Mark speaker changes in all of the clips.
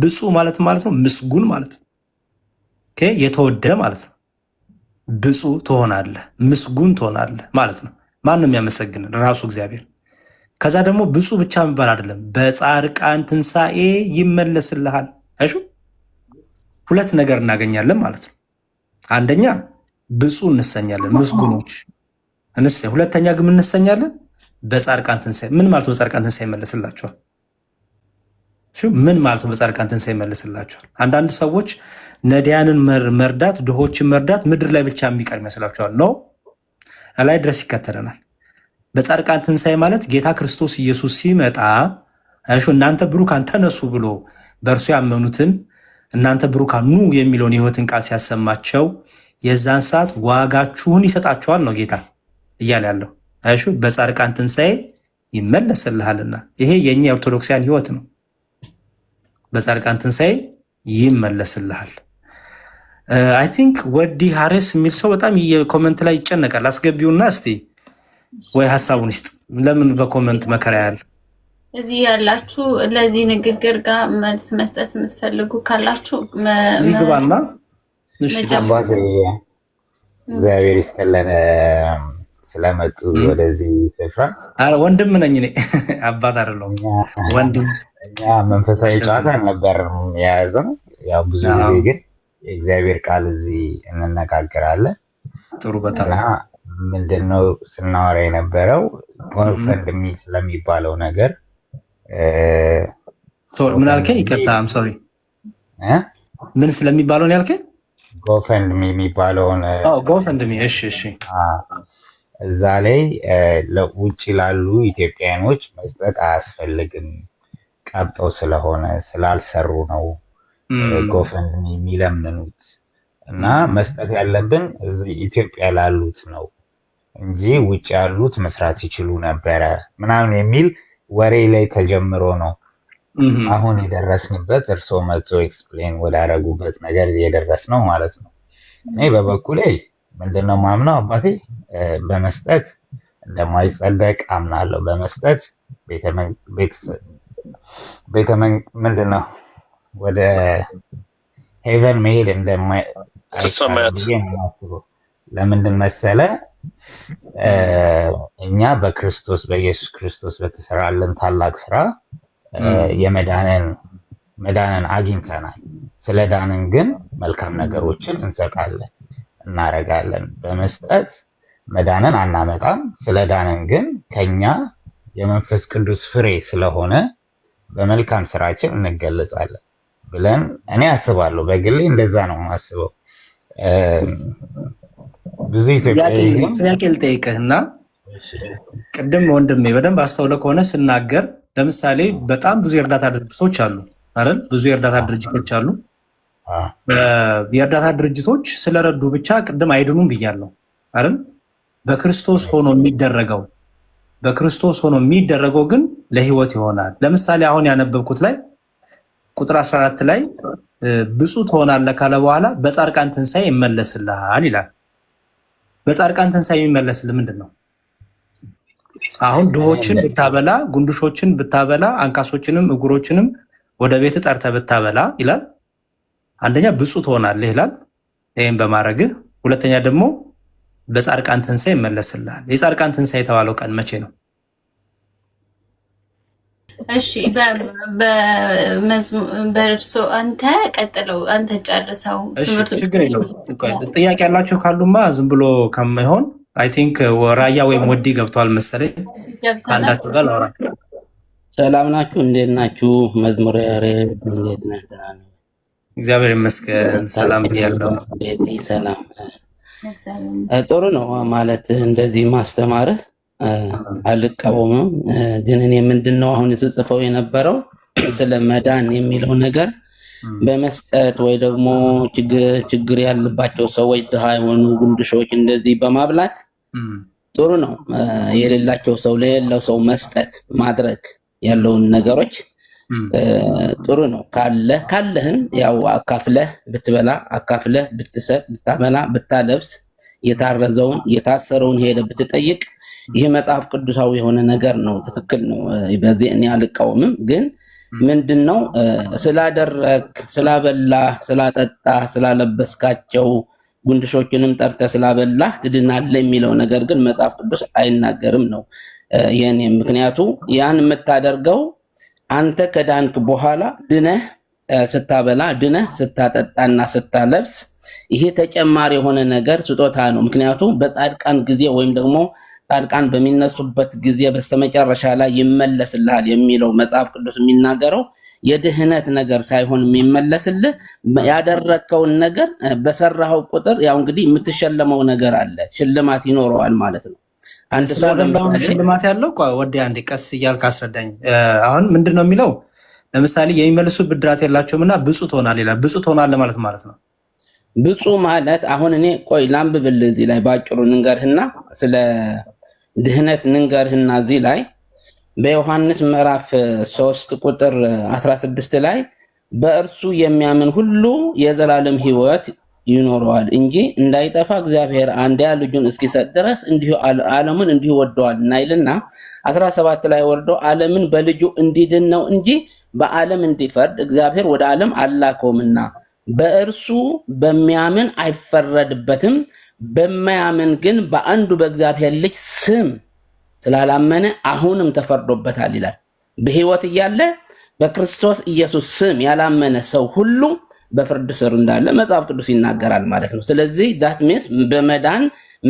Speaker 1: ብፁዕ ማለት ነው ምስጉን ማለት ነው። ኦኬ የተወደደ ማለት ነው። ብፁዕ ትሆናለህ፣ ምስጉን ትሆናለህ ማለት ነው። ማንም የሚያመሰግን ራሱ እግዚአብሔር። ከዛ ደግሞ ብፁዕ ብቻ የሚባል አይደለም፣ በጻድቃን ትንሣኤ ይመለስልሃል። አይሹ ሁለት ነገር እናገኛለን ማለት ነው። አንደኛ ብፁዕ እንሰኛለን፣ ምስጉኖች ሁለተኛ ግን እንሰኛለን በጻድቃን ትንሣኤ። ምን ማለት ነው? በጻድቃን ትንሣኤ ይመለስላቸዋል። ምን ማለት ነው? በጻድቃን ትንሣኤ ይመለስላቸዋል። አንዳንድ ሰዎች ነዳያንን መርዳት፣ ድሆችን መርዳት ምድር ላይ ብቻ የሚቀር ይመስላቸዋል። ነው ላይ ድረስ ይከተለናል። በጻድቃን ትንሣኤ ማለት ጌታ ክርስቶስ ኢየሱስ ሲመጣ እናንተ ብሩካን ተነሱ ብሎ በእርሱ ያመኑትን እናንተ ብሩካን ኑ የሚለውን የሕይወትን ቃል ሲያሰማቸው የዛን ሰዓት ዋጋችሁን ይሰጣቸዋል ነው ጌታ እያለ ያለው። አይሹ በጻድቃን ትንሣኤ ይመለስልሃልና ይሄ የኛ የኦርቶዶክሳውያን ሕይወት ነው። በጻድቃን ትንሣኤ ይመለስልሃል። አይ ቲንክ ወዲ ሃሪስ የሚል ሰው በጣም ኮመንት ላይ ይጨነቃል። አስገቢውና እስቲ ወይ ሐሳቡን ይስጥ። ለምን በኮመንት መከራ ያለ
Speaker 2: እዚህ ያላችሁ ለዚህ ንግግር ጋር መልስ መስጠት የምትፈልጉ ካላችሁ
Speaker 1: ይግባና እሺ
Speaker 3: እግዚአብሔር ይስጥልን ስለመጡ ወደዚህ ስፍራ።
Speaker 1: አረ ወንድም ነኝ እኔ አባት አይደለሁም ወንድም።
Speaker 3: እኛ መንፈሳዊ ጨዋታ አልነበረም የያዝነው። ያው ብዙ ጊዜ ግን የእግዚአብሔር ቃል እዚህ እንነጋገራለን።
Speaker 1: ጥሩ በጣም
Speaker 3: ምንድነው ስናወራ የነበረው ጎፈንድሚ ስለሚባለው ነገር
Speaker 1: ምን አልከኝ? ይቅርታ አም ሶሪ ምን ስለሚባለው ነው ያልከኝ?
Speaker 3: ጎፈንድሚ የሚባለውን
Speaker 1: ጎፈንድሚ። እሺ እሺ።
Speaker 3: እዛ ላይ ለውጭ ላሉ ኢትዮጵያኖች መስጠት አያስፈልግም ቀብጠው ስለሆነ ስላልሰሩ ነው ጎፈንድሚ የሚለምኑት እና መስጠት ያለብን እዚህ ኢትዮጵያ ላሉት ነው እንጂ ውጭ ያሉት መስራት ይችሉ ነበረ ምናምን የሚል ወሬ ላይ ተጀምሮ ነው አሁን የደረስንበት። እርስዎ መጥቶ ኤክስፕሌን ወዳረጉበት ነገር እየደረስ ነው ማለት ነው። እኔ በበኩሌ ምንድነው ማምነው አባቴ በመስጠት እንደማይጸደቅ አምናለሁ። በመስጠት ምንድነው ወደ ሄቨን መሄድ እንደማይጸደቅ ለምንድን መሰለ? እኛ በክርስቶስ በኢየሱስ ክርስቶስ በተሰራልን ታላቅ ስራ መዳንን አግኝተናል። ስለ ዳንን ግን መልካም ነገሮችን እንሰጣለን እናረጋለን። በመስጠት መዳንን አናመጣም። ስለ ዳንን ግን ከኛ የመንፈስ ቅዱስ ፍሬ ስለሆነ በመልካም ስራችን እንገለጻለን ብለን እኔ አስባለሁ። በግሌ እንደዛ ነው የማስበው። ብዙ
Speaker 1: ጥያቄ ልጠይቅህና ቅድም ወንድሜ በደንብ አስተውለ ከሆነ ስናገር ለምሳሌ በጣም ብዙ የእርዳታ ድርጅቶች አሉ አይደል? ብዙ የእርዳታ ድርጅቶች አሉ። የእርዳታ ድርጅቶች ስለረዱ ብቻ ቅድም አይድኑም ብያለሁ አይደል? በክርስቶስ ሆኖ የሚደረገው ግን ለህይወት ይሆናል። ለምሳሌ አሁን ያነበብኩት ላይ ቁጥር 14 ላይ ብፁዕ ትሆናለህ ካለ በኋላ በጻድቃን ትንሣኤ ይመለስልሃል ይላል። በጻድቃን ትንሣኤ የሚመለስልህ ምንድን ነው? አሁን ድሆችን ብታበላ፣ ጉንዱሾችን ብታበላ፣ አንካሶችንም እጉሮችንም ወደ ቤት ጠርተህ ብታበላ ይላል። አንደኛ ብፁዕ ትሆናለህ ይላል ይሄን በማድረግህ። ሁለተኛ ደግሞ በጻድቃን ትንሣኤ ይመለስልሃል። የጻድቃን ትንሣኤ የተባለው ቀን መቼ ነው?
Speaker 2: እሺ በእርሶ አንተ ቀጥለው አንተ ጨርሰው።
Speaker 1: ችግር የለውም። ጥያቄ ያላችሁ ካሉማ ዝም ብሎ ከማይሆን አይ ቲንክ ራያ ወይም ወዲ ገብቷል መሰለኝ። አንዳችሁ ጋር ላውራ።
Speaker 4: ሰላም ናችሁ? እንዴት ናችሁ? መዝሙር ያሬድ እንዴት ነህ? ደህና ነህ?
Speaker 1: እግዚአብሔር ይመስገን ሰላም ያለው።
Speaker 4: በዚህ ሰላም ጥሩ ነው ማለት እንደዚህ ማስተማርህ አልቃወምም። ግን እኔ ምንድነው አሁን ስጽፈው የነበረው ስለ መዳን የሚለው ነገር በመስጠት ወይ ደግሞ ችግር ያለባቸው ሰዎች ድሃ የሆኑ ጉንድሾች እንደዚህ በማብላት ጥሩ ነው። የሌላቸው ሰው ለሌላው ሰው መስጠት ማድረግ ያለውን ነገሮች ጥሩ ነው። ካለህን ያው አካፍለህ ብትበላ አካፍለህ ብትሰጥ ብታበላ ብታለብስ የታረዘውን የታሰረውን ሄደህ ብትጠይቅ ይህ መጽሐፍ ቅዱሳዊ የሆነ ነገር ነው። ትክክል ነው። በዚህ እኔ አልቃወምም። ግን ምንድነው ስላደረክ ስላበላ ስላጠጣ ስላለበስካቸው ጉንድሾችንም ጠርተ ስላበላ ትድናለህ የሚለው ነገር ግን መጽሐፍ ቅዱስ አይናገርም ነው የኔ ምክንያቱ ያን የምታደርገው አንተ ከዳንክ በኋላ ድነህ ስታበላ ድነህ ስታጠጣና ስታለብስ ይሄ ተጨማሪ የሆነ ነገር ስጦታ ነው ምክንያቱ በጻድቃን ጊዜ ወይም ደግሞ ጻድቃን በሚነሱበት ጊዜ በስተመጨረሻ ላይ ይመለስልሃል የሚለው መጽሐፍ ቅዱስ የሚናገረው የድህነት ነገር ሳይሆን የሚመለስልህ ያደረከውን ነገር በሰራው ቁጥር ያው እንግዲህ የምትሸለመው ነገር አለ ሽልማት ይኖረዋል ማለት ነው አንድ ሰው
Speaker 1: ለምሳሌ ሽልማት ያለው ወደ አንድ ቀስ እያልክ አስረዳኝ አሁን ምንድነው የሚለው ለምሳሌ የሚመልሱ ብድራት ያላቸውምና ብፁዕ ትሆናለህ ይላል ብፁዕ ትሆናለህ ማለት ነው
Speaker 4: ብፁዕ ማለት አሁን እኔ ቆይ ላምብብል እዚህ ላይ ባጭሩ ንገርህና ስለ ድህነት ንገርህና እዚህ ላይ በዮሐንስ ምዕራፍ 3 ቁጥር 16 ላይ በእርሱ የሚያምን ሁሉ የዘላለም ሕይወት ይኖረዋል እንጂ እንዳይጠፋ እግዚአብሔር አንድያ ልጁን እስኪሰጥ ድረስ እንዲሁ ዓለሙን እንዲሁ ወደዋል እናይልና 17 ላይ ወርዶ ዓለምን በልጁ እንዲድን ነው እንጂ በዓለም እንዲፈርድ እግዚአብሔር ወደ ዓለም አላከውምና በእርሱ በሚያምን አይፈረድበትም በማያምን ግን በአንዱ በእግዚአብሔር ልጅ ስም ስላላመነ አሁንም ተፈርዶበታል ይላል በሕይወት እያለ በክርስቶስ ኢየሱስ ስም ያላመነ ሰው ሁሉ በፍርድ ስር እንዳለ መጽሐፍ ቅዱስ ይናገራል ማለት ነው ስለዚህ that means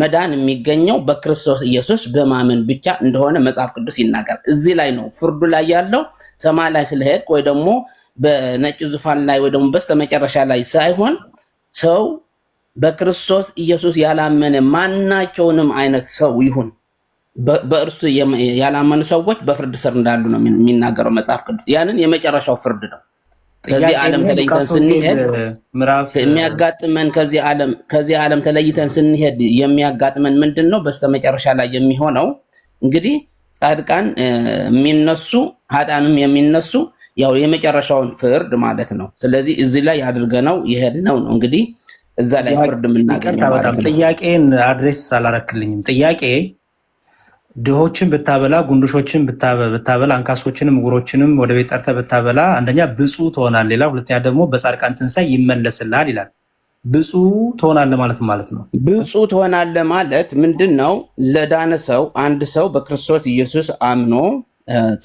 Speaker 4: መዳን የሚገኘው በክርስቶስ ኢየሱስ በማመን ብቻ እንደሆነ መጽሐፍ ቅዱስ ይናገራል እዚህ ላይ ነው ፍርዱ ላይ ያለው ሰማይ ላይ ስለሄድ ወይ ደግሞ በነጭ ዙፋን ላይ ወይ ደግሞ በስተመጨረሻ ላይ ሳይሆን ሰው በክርስቶስ ኢየሱስ ያላመነ ማናቸውንም አይነት ሰው ይሁን በእርሱ ያላመኑ ሰዎች በፍርድ ስር እንዳሉ ነው የሚናገረው መጽሐፍ ቅዱስ ያንን የመጨረሻው ፍርድ ነው ከዚህ ዓለም ተለይተን ስንሄድ የሚያጋጥመን ከዚህ ዓለም ተለይተን ስንሄድ የሚያጋጥመን ምንድነው በስተመጨረሻ ላይ የሚሆነው እንግዲህ ጻድቃን የሚነሱ ኃጥአንም የሚነሱ ያው የመጨረሻውን ፍርድ ማለት ነው ስለዚህ እዚህ ላይ አድርገነው ይሄድነው ነው እንግዲህ እዛ ላይ ፍርድ ምናገኘው
Speaker 1: በጣም ጥያቄን አድሬስ አላረክልኝም ጥያቄ ድሆችን ብታበላ ጉንዱሾችን ብታበላ አንካሶችንም እጉሮችንም ወደ ቤት ጠርተህ ብታበላ አንደኛ ብፁዕ ትሆናለህ ይላል ሁለተኛ ደግሞ በጻድቃን ትንሣኤ ይመለስልሃል ይላል ብፁዕ ትሆናለህ ማለት ነው
Speaker 4: ብፁዕ ትሆናለህ ማለት ምንድነው ለዳነ ሰው አንድ ሰው በክርስቶስ ኢየሱስ አምኖ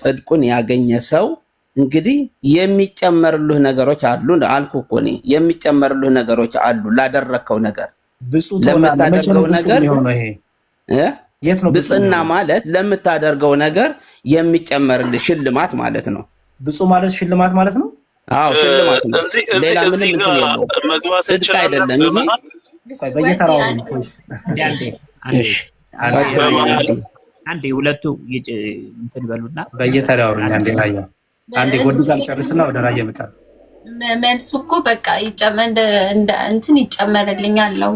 Speaker 4: ጽድቁን ያገኘ ሰው እንግዲህ የሚጨመርልህ ነገሮች አሉ አልኩህ እኮ እኔ የሚጨመርልህ ነገሮች አሉ ላደረከው ነገር
Speaker 1: ብፁዕ ትሆናለህ መቼም ነገር
Speaker 4: ነው ይሄ
Speaker 1: የት ነው
Speaker 4: ብጽና ማለት ለምታደርገው ነገር የሚጨመርልህ ሽልማት ማለት ነው
Speaker 1: ብፁዕ ማለት ሽልማት ማለት ነው
Speaker 4: አዎ ሽልማት ነው ሌላ ምንም ነው
Speaker 5: መግባት
Speaker 4: አይደለም ይሄ
Speaker 1: በየተራው
Speaker 6: አንዴ ሁለቱ እንትን በሉና
Speaker 1: በየተራው አንዴ ጎድ ጋር ጨርስና ወደ ራያ ይመጣል
Speaker 2: መልሱ እኮ በቃ እንትን ይጨመርልኛል ነው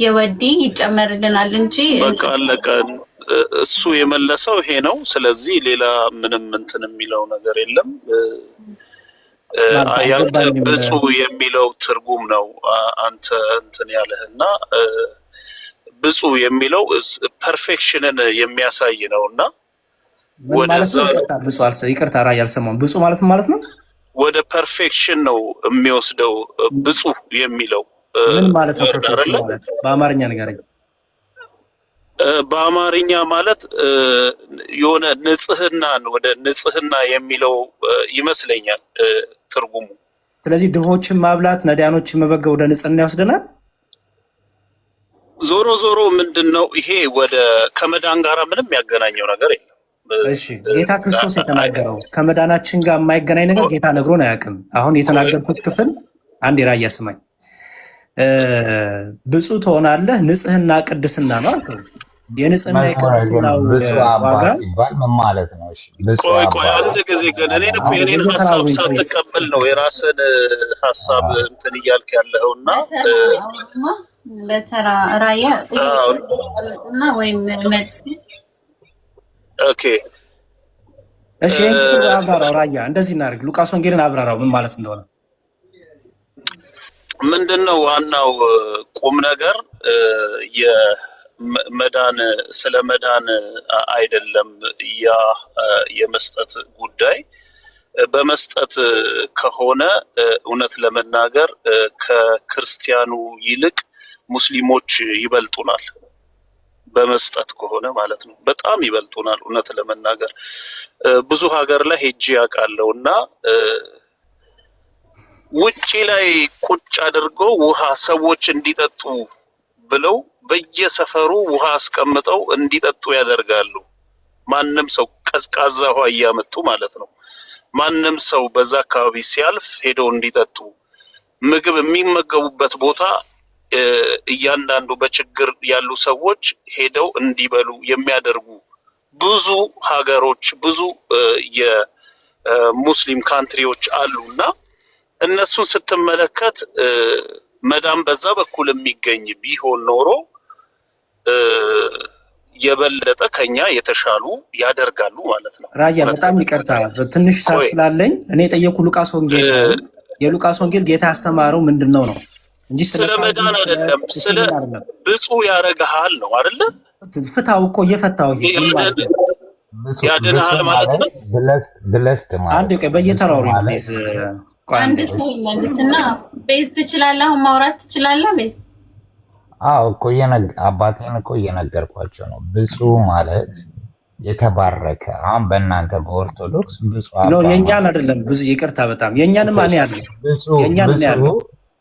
Speaker 2: የወዲ ይጨመርልናል እንጂ
Speaker 5: በቃ አለቀ እሱ የመለሰው ይሄ ነው ስለዚህ ሌላ ምንም እንትን የሚለው ነገር የለም ያንተ ብፁዕ የሚለው ትርጉም ነው አንተ እንትን ያለህና ብፁዕ የሚለው ፐርፌክሽንን የሚያሳይ ነውና
Speaker 1: ወደዛ ብፁዕ ይቅርታ ራያ አልሰማሁም ብፁዕ ማለት ነው
Speaker 5: ወደ ፐርፌክሽን ነው የሚወስደው ብፁዕ የሚለው
Speaker 1: ምን ማለት ነው ፐርፌክሽን ማለት በአማርኛ ንገረኝ
Speaker 5: በአማርኛ ማለት የሆነ ንጽህናን ወደ ንጽህና የሚለው ይመስለኛል ትርጉሙ
Speaker 1: ስለዚህ ድሆችን ማብላት ነዳያኖችን መበገብ ወደ ንጽህና ይወስደናል
Speaker 5: ዞሮ ምንድነው ይሄ ወደ ከመዳን ጋር ምንም ያገናኘው ነገር የለም
Speaker 1: እሺ ጌታ ክርስቶስ የተናገረው ከመዳናችን ጋር የማይገናኝ ነገር ጌታ ነግሮን አያውቅም አሁን የተናገርኩት ክፍል አንድ ራያ ስማኝ ብፁዕ ትሆናለህ ንጽህና ቅድስና ነው የንጽህና የቅድስና ዋጋ
Speaker 3: ምን ማለት ነው እሺ
Speaker 5: ቆይ አንድ ጊዜ ግን የኔን ሐሳብ ሳትቀበል ነው የራስን ሐሳብ እንትን እያልክ ያለውና
Speaker 2: በተራ ራያ ጥቂትና ወይም መልስ
Speaker 5: ኦኬ
Speaker 1: እሺ እንትን አብራራው ራያ እንደዚህ እናድርግ ሉቃስ ወንጌልን አብራራው ምን ማለት እንደሆነ ምንድነው
Speaker 5: ዋናው ቁም ነገር የመዳን ስለ መዳን አይደለም ያ የመስጠት ጉዳይ በመስጠት ከሆነ እውነት ለመናገር ከክርስቲያኑ ይልቅ ሙስሊሞች ይበልጡናል። በመስጠት ከሆነ ማለት ነው በጣም ይበልጡናል። እውነት ለመናገር ብዙ ሀገር ላይ ሄጄ ያውቃለሁና ውጪ ላይ ቁጭ አድርገው ውሃ ሰዎች እንዲጠጡ ብለው በየሰፈሩ ውሃ አስቀምጠው እንዲጠጡ ያደርጋሉ። ማንም ሰው ቀዝቃዛ ውሃ እያመጡ ማለት ነው። ማንም ሰው በዛ አካባቢ ሲያልፍ ሄደው እንዲጠጡ፣ ምግብ የሚመገቡበት ቦታ እያንዳንዱ በችግር ያሉ ሰዎች ሄደው እንዲበሉ የሚያደርጉ ብዙ ሀገሮች ብዙ የሙስሊም ካንትሪዎች አሉና እነሱን ስትመለከት መዳም በዛ በኩል የሚገኝ ቢሆን ኖሮ የበለጠ ከኛ የተሻሉ ያደርጋሉ ማለት ነው።
Speaker 1: ራያ በጣም ይቅርታ ትንሽ ሰዓት ስላለኝ እኔ የጠየኩ ሉቃስ ወንጌል ነው። የሉቃስ ወንጌል ጌታ ያስተማረው ምንድነው ነው እንጂ
Speaker 5: ስለ መዳን አይደለም፣ ስለ ብፁዕ ያረጋሃል ነው አይደለ?
Speaker 1: ፍታው እኮ እየፈታው
Speaker 5: ያድንሃል ማለት ነው።
Speaker 3: ብለስት ማለት
Speaker 1: አንድ ቀን በየተራው ፕሊዝ
Speaker 2: አንድ ሰው መልስና ቤዝ ትችላለህ፣ ማውራት ትችላለህ ቤዝ።
Speaker 3: አዎ እኮ አባቴን እኮ እየነገርኳቸው ነው። ብፁዕ ማለት የተባረከ። አሁን በእናንተ በኦርቶዶክስ ብፁዕ
Speaker 1: ነው የኛን አይደለም። ብዙ ይቅርታ በጣም የኛን ማን ያለ የኛን ነው ያለው።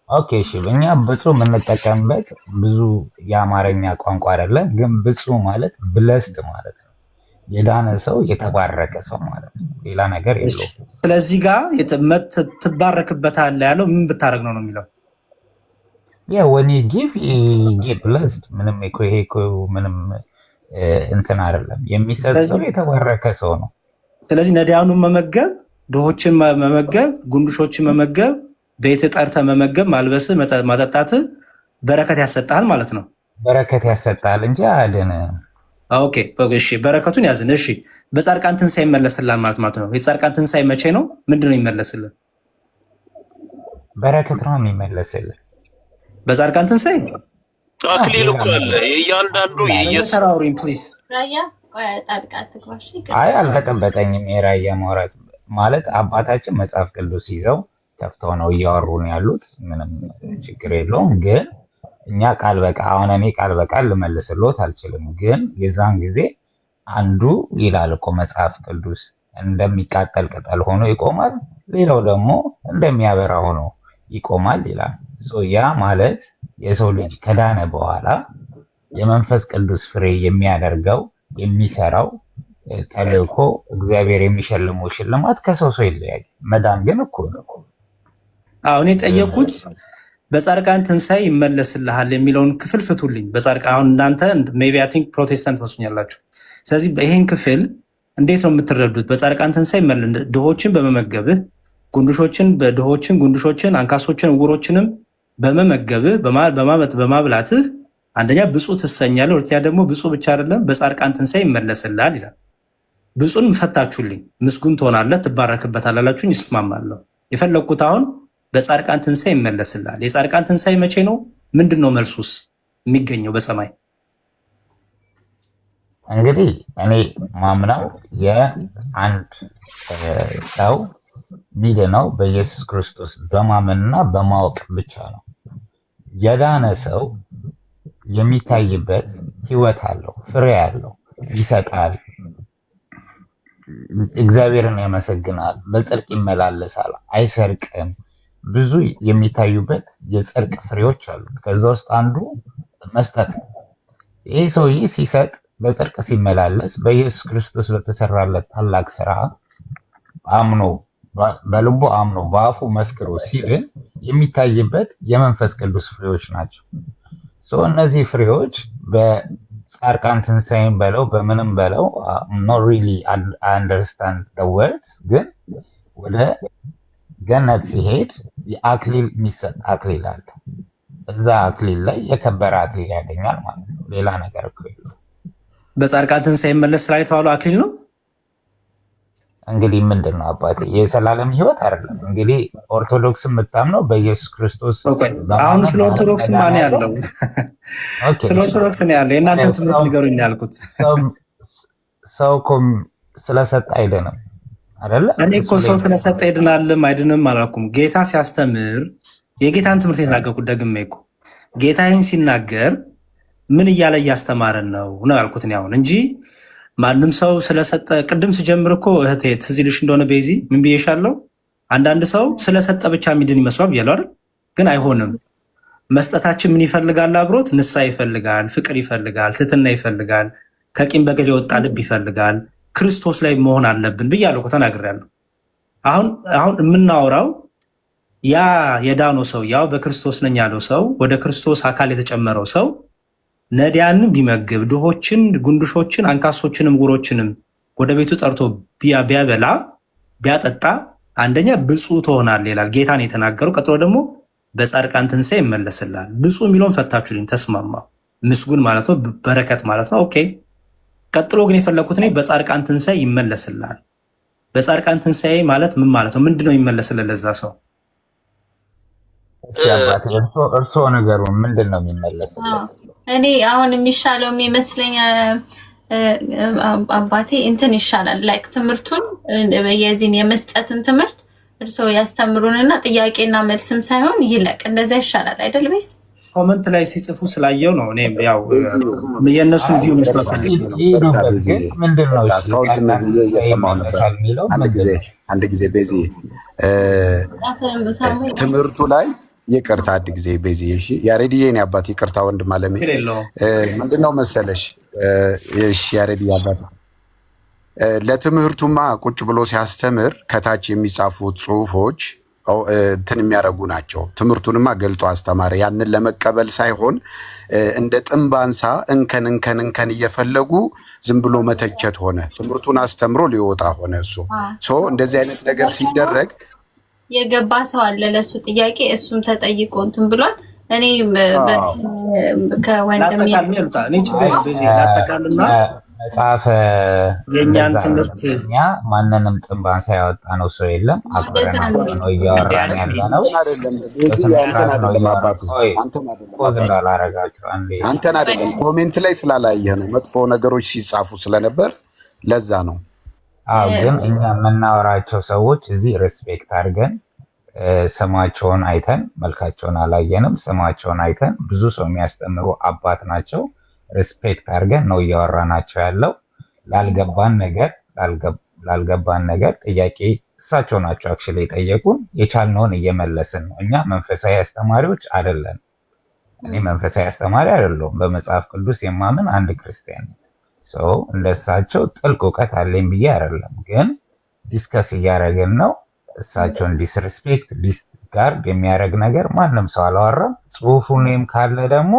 Speaker 3: ኦኬ እሺ፣ እኛ ብፁዕ የምንጠቀምበት ብዙ የአማርኛ ቋንቋ አይደለም፣ ግን ብፁዕ ማለት ብለስድ ማለት ነው። የዳነ ሰው የተባረከ ሰው ማለት ነው። ሌላ ነገር የለውም።
Speaker 1: ስለዚህ ጋር ትባረክበታለህ ያለው ምን ብታረግ ነው የሚለው?
Speaker 3: ያ when you give blessed ምንም እኮ ይሄ እኮ ምንም እንትን አይደለም። የሚሰጥ ሰው የተባረከ ሰው ነው።
Speaker 1: ስለዚህ ነዳያኑን መመገብ፣ ድሆችን መመገብ፣ ጉንዱሾችን መመገብ፣ ቤት ጠርተህ መመገብ፣ ማልበስ፣ ማጠጣት በረከት ያሰጣል ማለት ነው።
Speaker 3: በረከት ያሰጣል እንጂ አያድንም።
Speaker 1: ኦኬ እሺ፣ በረከቱን ያዝን። እሺ፣ በጻድቃን ትንሣኤ ይመለስልሃል ማለት ነው። የጻድቃን ትንሣኤ መቼ ነው? ምንድን ነው ይመለስልህ?
Speaker 3: በረከት ነው የሚመለስልህ።
Speaker 1: በጻድቃን ትንሣኤ
Speaker 5: አክሊሉ ካለ እያንዳንዱ
Speaker 1: ተራውሪን ፕሊዝ።
Speaker 3: አይ አልተቀበጠኝም። የራያ ማውራት ማለት አባታችን መጽሐፍ ቅዱስ ይዘው ከፍተው ነው እያወሩ ነው ያሉት። ምንም ችግር የለውም ግን እኛ ቃል በቃ አሁን እኔ ቃል በቃል ልመልስልዎት አልችልም። ግን የዛን ጊዜ አንዱ ይላል እኮ መጽሐፍ ቅዱስ እንደሚቃጠል ቅጠል ሆኖ ይቆማል፣ ሌላው ደግሞ እንደሚያበራ ሆኖ ይቆማል ይላል። ያ ማለት የሰው ልጅ ከዳነ በኋላ የመንፈስ ቅዱስ ፍሬ የሚያደርገው የሚሰራው ተልእኮ እግዚአብሔር የሚሸልመው ሽልማት ከሰው ሰው ይለያል። መዳን ግን እኩል ነው።
Speaker 1: አሁን የጠየቁት በጻድቃን ትንሣኤ ይመለስልሃል የሚለውን ክፍል ፍቱልኝ። በጻድቃን አሁን እናንተ ሜይ ቢ አይ ቲንክ ፕሮቴስታንት መስኛላችሁ። ስለዚህ ይሄን ክፍል እንዴት ነው የምትረዱት? በጻድቃን ትንሣኤ ድሆችን በመመገብህ ጉንዱሾችን፣ አንካሶችን፣ እውሮችንም በመመገብህ በማብላትህ አንደኛ ብፁዕ ትሰኛለህ፣ ሁለተኛ ደግሞ ብፁዕ ብቻ አይደለም በጻድቃን ትንሣኤ ይመለስልሃል ይላል። ብፁዕን ፈታችሁልኝ። ምስጉን ትሆናለህ፣ ትባረክበታለህ አላችሁኝ። ይስማማለሁ። የፈለግኩት አሁን በጻድቃን ትንሣኤ ይመለስልሃል። የጻድቃን ትንሣኤ መቼ ነው? ምንድን ነው መልሱስ የሚገኘው በሰማይ?
Speaker 3: እንግዲህ እኔ ማምነው የአንድ ሰው ሚድነው በኢየሱስ ክርስቶስ በማመንና በማወቅ ብቻ ነው። የዳነ ሰው የሚታይበት ህይወት አለው፣ ፍሬ አለው፣ ይሰጣል፣ እግዚአብሔርን ያመሰግናል፣ በጽድቅ ይመላለሳል፣ አይሰርቅም። ብዙ የሚታዩበት የጽድቅ ፍሬዎች አሉት። ከዛ ውስጥ አንዱ መስጠት ነው። ይህ ሰውዬ ሲሰጥ፣ በጽድቅ ሲመላለስ፣ በኢየሱስ ክርስቶስ በተሰራለት ታላቅ ስራ አምኖ በልቡ አምኖ በአፉ መስክሮ ሲድን የሚታይበት የመንፈስ ቅዱስ ፍሬዎች ናቸው። እነዚህ ፍሬዎች በጻድቃን ትንሣኤም በለው በምንም በለው not really understand the words ግን ወደ ገነት ሲሄድ የአክሊል የሚሰጥ አክሊል አለ። እዛ አክሊል ላይ የከበረ አክሊል ያገኛል ማለት ነው። ሌላ ነገር እኮ የለውም።
Speaker 1: በጻድቃን ትንሣኤ ይመለስ ስላ የተባለው አክሊል ነው።
Speaker 3: እንግዲህ ምንድን ነው አባቴ? የዘላለም ህይወት አይደለም። እንግዲህ ኦርቶዶክስ የምታምነው በኢየሱስ ክርስቶስ።
Speaker 1: አሁን ስለ ኦርቶዶክስ ማን ያለው? ስለ ኦርቶዶክስ ነው ያለው። የእናንተን ትምህርት ንገሩኝ ያልኩት።
Speaker 3: ሰው እኮ ስለሰጠ አይደለም። አይደለ?
Speaker 1: እኔ እኮ ሰው ስለሰጠ ይድናልም አይድንም አላልኩም። ጌታ ሲያስተምር የጌታን ትምህርት የተናገርኩት ደግሜ እኮ ጌታ ይህን ሲናገር ምን እያለ እያስተማረን ነው ያልኩት እኔ አሁን እንጂ ማንም ሰው ስለሰጠ ቅድም ስጀምር እኮ እህቴ ትዝ ይልሽ እንደሆነ ቤዚ ምን ብዬሻለሁ? አንዳንድ ሰው ስለሰጠ ብቻ የሚድን ይመስሏል ብያለሁ አይደል? ግን አይሆንም። መስጠታችን ምን ይፈልጋል? አብሮት ንስሐ ይፈልጋል፣ ፍቅር ይፈልጋል፣ ትህትና ይፈልጋል፣ ከቂም በቀል የወጣ ልብ ይፈልጋል። ክርስቶስ ላይ መሆን አለብን ብያለሁ እኮ ተናግሬያለሁ። አሁን የምናወራው ያ የዳነው ሰው ያው በክርስቶስ ነኝ ያለው ሰው ወደ ክርስቶስ አካል የተጨመረው ሰው ነዳያንን ቢመግብ ድሆችን፣ ጉንድሾችን፣ አንካሶችንም ዕውሮችንም ወደ ቤቱ ጠርቶ ቢያበላ ቢያጠጣ አንደኛ ብፁዕ ትሆናለህ ይላል ጌታን የተናገረው። ቀጥሎ ደግሞ በጻድቃን ትንሣኤ ይመለስልሃል። ብፁዕ የሚለውን ፈታችሁልኝ፣ ተስማማው። ምስጉን ማለት ነው፣ በረከት ማለት ነው። ኦኬ። ቀጥሎ ግን የፈለኩት እኔ በጻድቃን ትንሣኤ ይመለስልሃል። በጻድቃን ትንሣኤ ማለት ምን ማለት ነው? ምንድነው ይመለስልህ ለዛ ሰው?
Speaker 3: እስኪ አባቴ እርስዎ ነገሩን ምንድን ነው የሚመለስልህ?
Speaker 2: እኔ አሁን የሚሻለው የሚመስለኝ አባቴ እንትን ይሻላል። ላይክ ትምህርቱን የዚህን የመስጠትን ትምህርት እርስዎ ያስተምሩንና ጥያቄና መልስም ሳይሆን ይለቅ። እንደዛ ይሻላል አይደል? ቤስ
Speaker 1: ኮመንት ላይ ሲጽፉ ስላየው ነው። እኔ ያው የእነሱን ቪው መስማት ፈልጌ ነው።
Speaker 3: ምንድን ነው
Speaker 7: እስካሁን ዝም ብዬ እየሰማሁ ነበር። አንድ ጊዜ ቤዚ ትምህርቱ ላይ ይቅርታ፣ አንድ ጊዜ ቤዚ እሺ፣ ያሬድዬ እኔ አባት ይቅርታ፣ ወንድም አለሜ ምንድነው መሰለሽ፣ እሺ ያሬድዬ አባት ለትምህርቱማ ቁጭ ብሎ ሲያስተምር ከታች የሚጻፉት ጽሁፎች እንትን የሚያደርጉ ናቸው። ትምህርቱንማ ገልጦ አስተማረ። ያንን ለመቀበል ሳይሆን እንደ ጥንባንሳ እንከን እየፈለጉ ዝም ብሎ መተቸት ሆነ። ትምህርቱን አስተምሮ ሊወጣ ሆነ። እሱ እንደዚህ አይነት ነገር ሲደረግ
Speaker 2: የገባ ሰው አለ ለሱ ጥያቄ፣ እሱም ተጠይቆ እንትን ብሏል። እኔ ከወንድም
Speaker 1: ላጠቃልና
Speaker 3: መጽሐፈ
Speaker 1: የእኛን ትምህርት
Speaker 3: ማንንም ጥንባን ሳያወጣ ነው ሰው የለም። አብረን ነው እያወራን ያለ ነው።
Speaker 7: አንተን አይደለም ኮሜንት ላይ ስላላየህ ነው፣ መጥፎ ነገሮች ሲጻፉ ስለነበር ለዛ ነው።
Speaker 3: ግን እኛ የምናወራቸው ሰዎች እዚህ ሬስፔክት አድርገን ስማቸውን አይተን መልካቸውን አላየንም። ስማቸውን አይተን ብዙ ሰው የሚያስተምሩ አባት ናቸው። ሬስፔክት አድርገን ነው እያወራናቸው ያለው። ላልገባን ነገር ጥያቄ እሳቸው ናቸው አክቹዋሊ የጠየቁን። የቻልነውን እየመለስን ነው። እኛ መንፈሳዊ አስተማሪዎች አይደለን። እኔ መንፈሳዊ አስተማሪ አይደለሁም። በመጽሐፍ ቅዱስ የማምን አንድ ክርስቲያን ነኝ። እንደሳቸው ጥልቅ እውቀት አለኝ ብዬ አይደለም፣ ግን ዲስከስ እያደረግን ነው። እሳቸውን ዲስሪስፔክት ዲስጋርድ የሚያደርግ ነገር ማንም ሰው አላወራም። ጽሁፉንም ካለ ደግሞ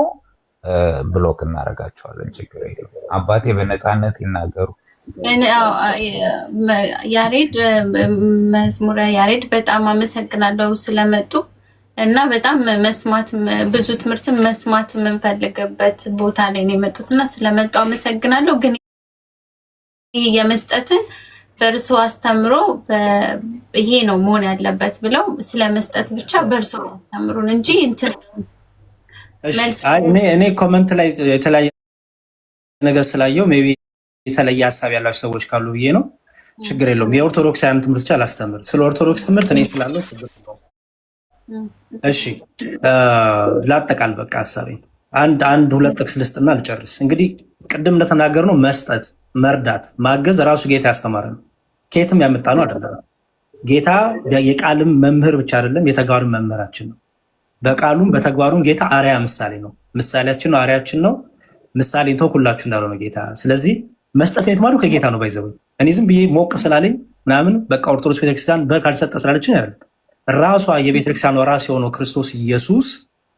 Speaker 3: ብሎክ እናደርጋቸዋለን። ችግር የለም። አባቴ በነፃነት ይናገሩ።
Speaker 2: ያሬድ መዝሙረ ያሬድ በጣም አመሰግናለሁ ስለመጡ እና በጣም መስማት ብዙ ትምህርትን መስማት የምንፈልግበት ቦታ ላይ ነው የመጡት እና ስለመጡ አመሰግናለሁ። ግን የመስጠትን በእርሶ አስተምሮ ይሄ ነው መሆን ያለበት ብለው ስለመስጠት ብቻ በእርሶ አስተምሩን እንጂ እንትን
Speaker 1: እኔ ኮመንት ላይ የተለያየ ነገር ስላየው ሜይ ቢ የተለየ ሀሳብ ያላቸው ሰዎች ካሉ ብዬ ነው። ችግር የለውም። የኦርቶዶክሳውያን ትምህርት ብቻ አላስተምር። ስለ ኦርቶዶክስ ትምህርት እኔ ስላለው ችግር የለውም። እሺ ላጠቃል በቃ ሀሳቤን አንድ ሁለት ጥቅስ ልስጥና ልጨርስ። እንግዲህ ቅድም እንደተናገርነው መስጠት፣ መርዳት፣ ማገዝ ራሱ ጌታ ያስተማረ ነው። ከየትም ያመጣ ነው አይደለም። ጌታ የቃልም መምህር ብቻ አይደለም፣ የተግባርም መምህራችን ነው። በቃሉም በተግባሩም ጌታ አርያ ምሳሌ ነው። ምሳሌያችን ነው፣ አርያችን ነው። ምሳሌ ተውኩላችሁ እንዳለው ነው ጌታ። ስለዚህ መስጠት የተማሩ ከጌታ ነው። ባይዘው እኔ ዝም ብዬ ሞቅ ስላለኝ ምናምን በቃ ኦርቶዶክስ ቤተክርስቲያን ካልሰጠ ስላለችን አይደለም። ራሷ የቤተክርስቲያኗ ራስ የሆነው ክርስቶስ ኢየሱስ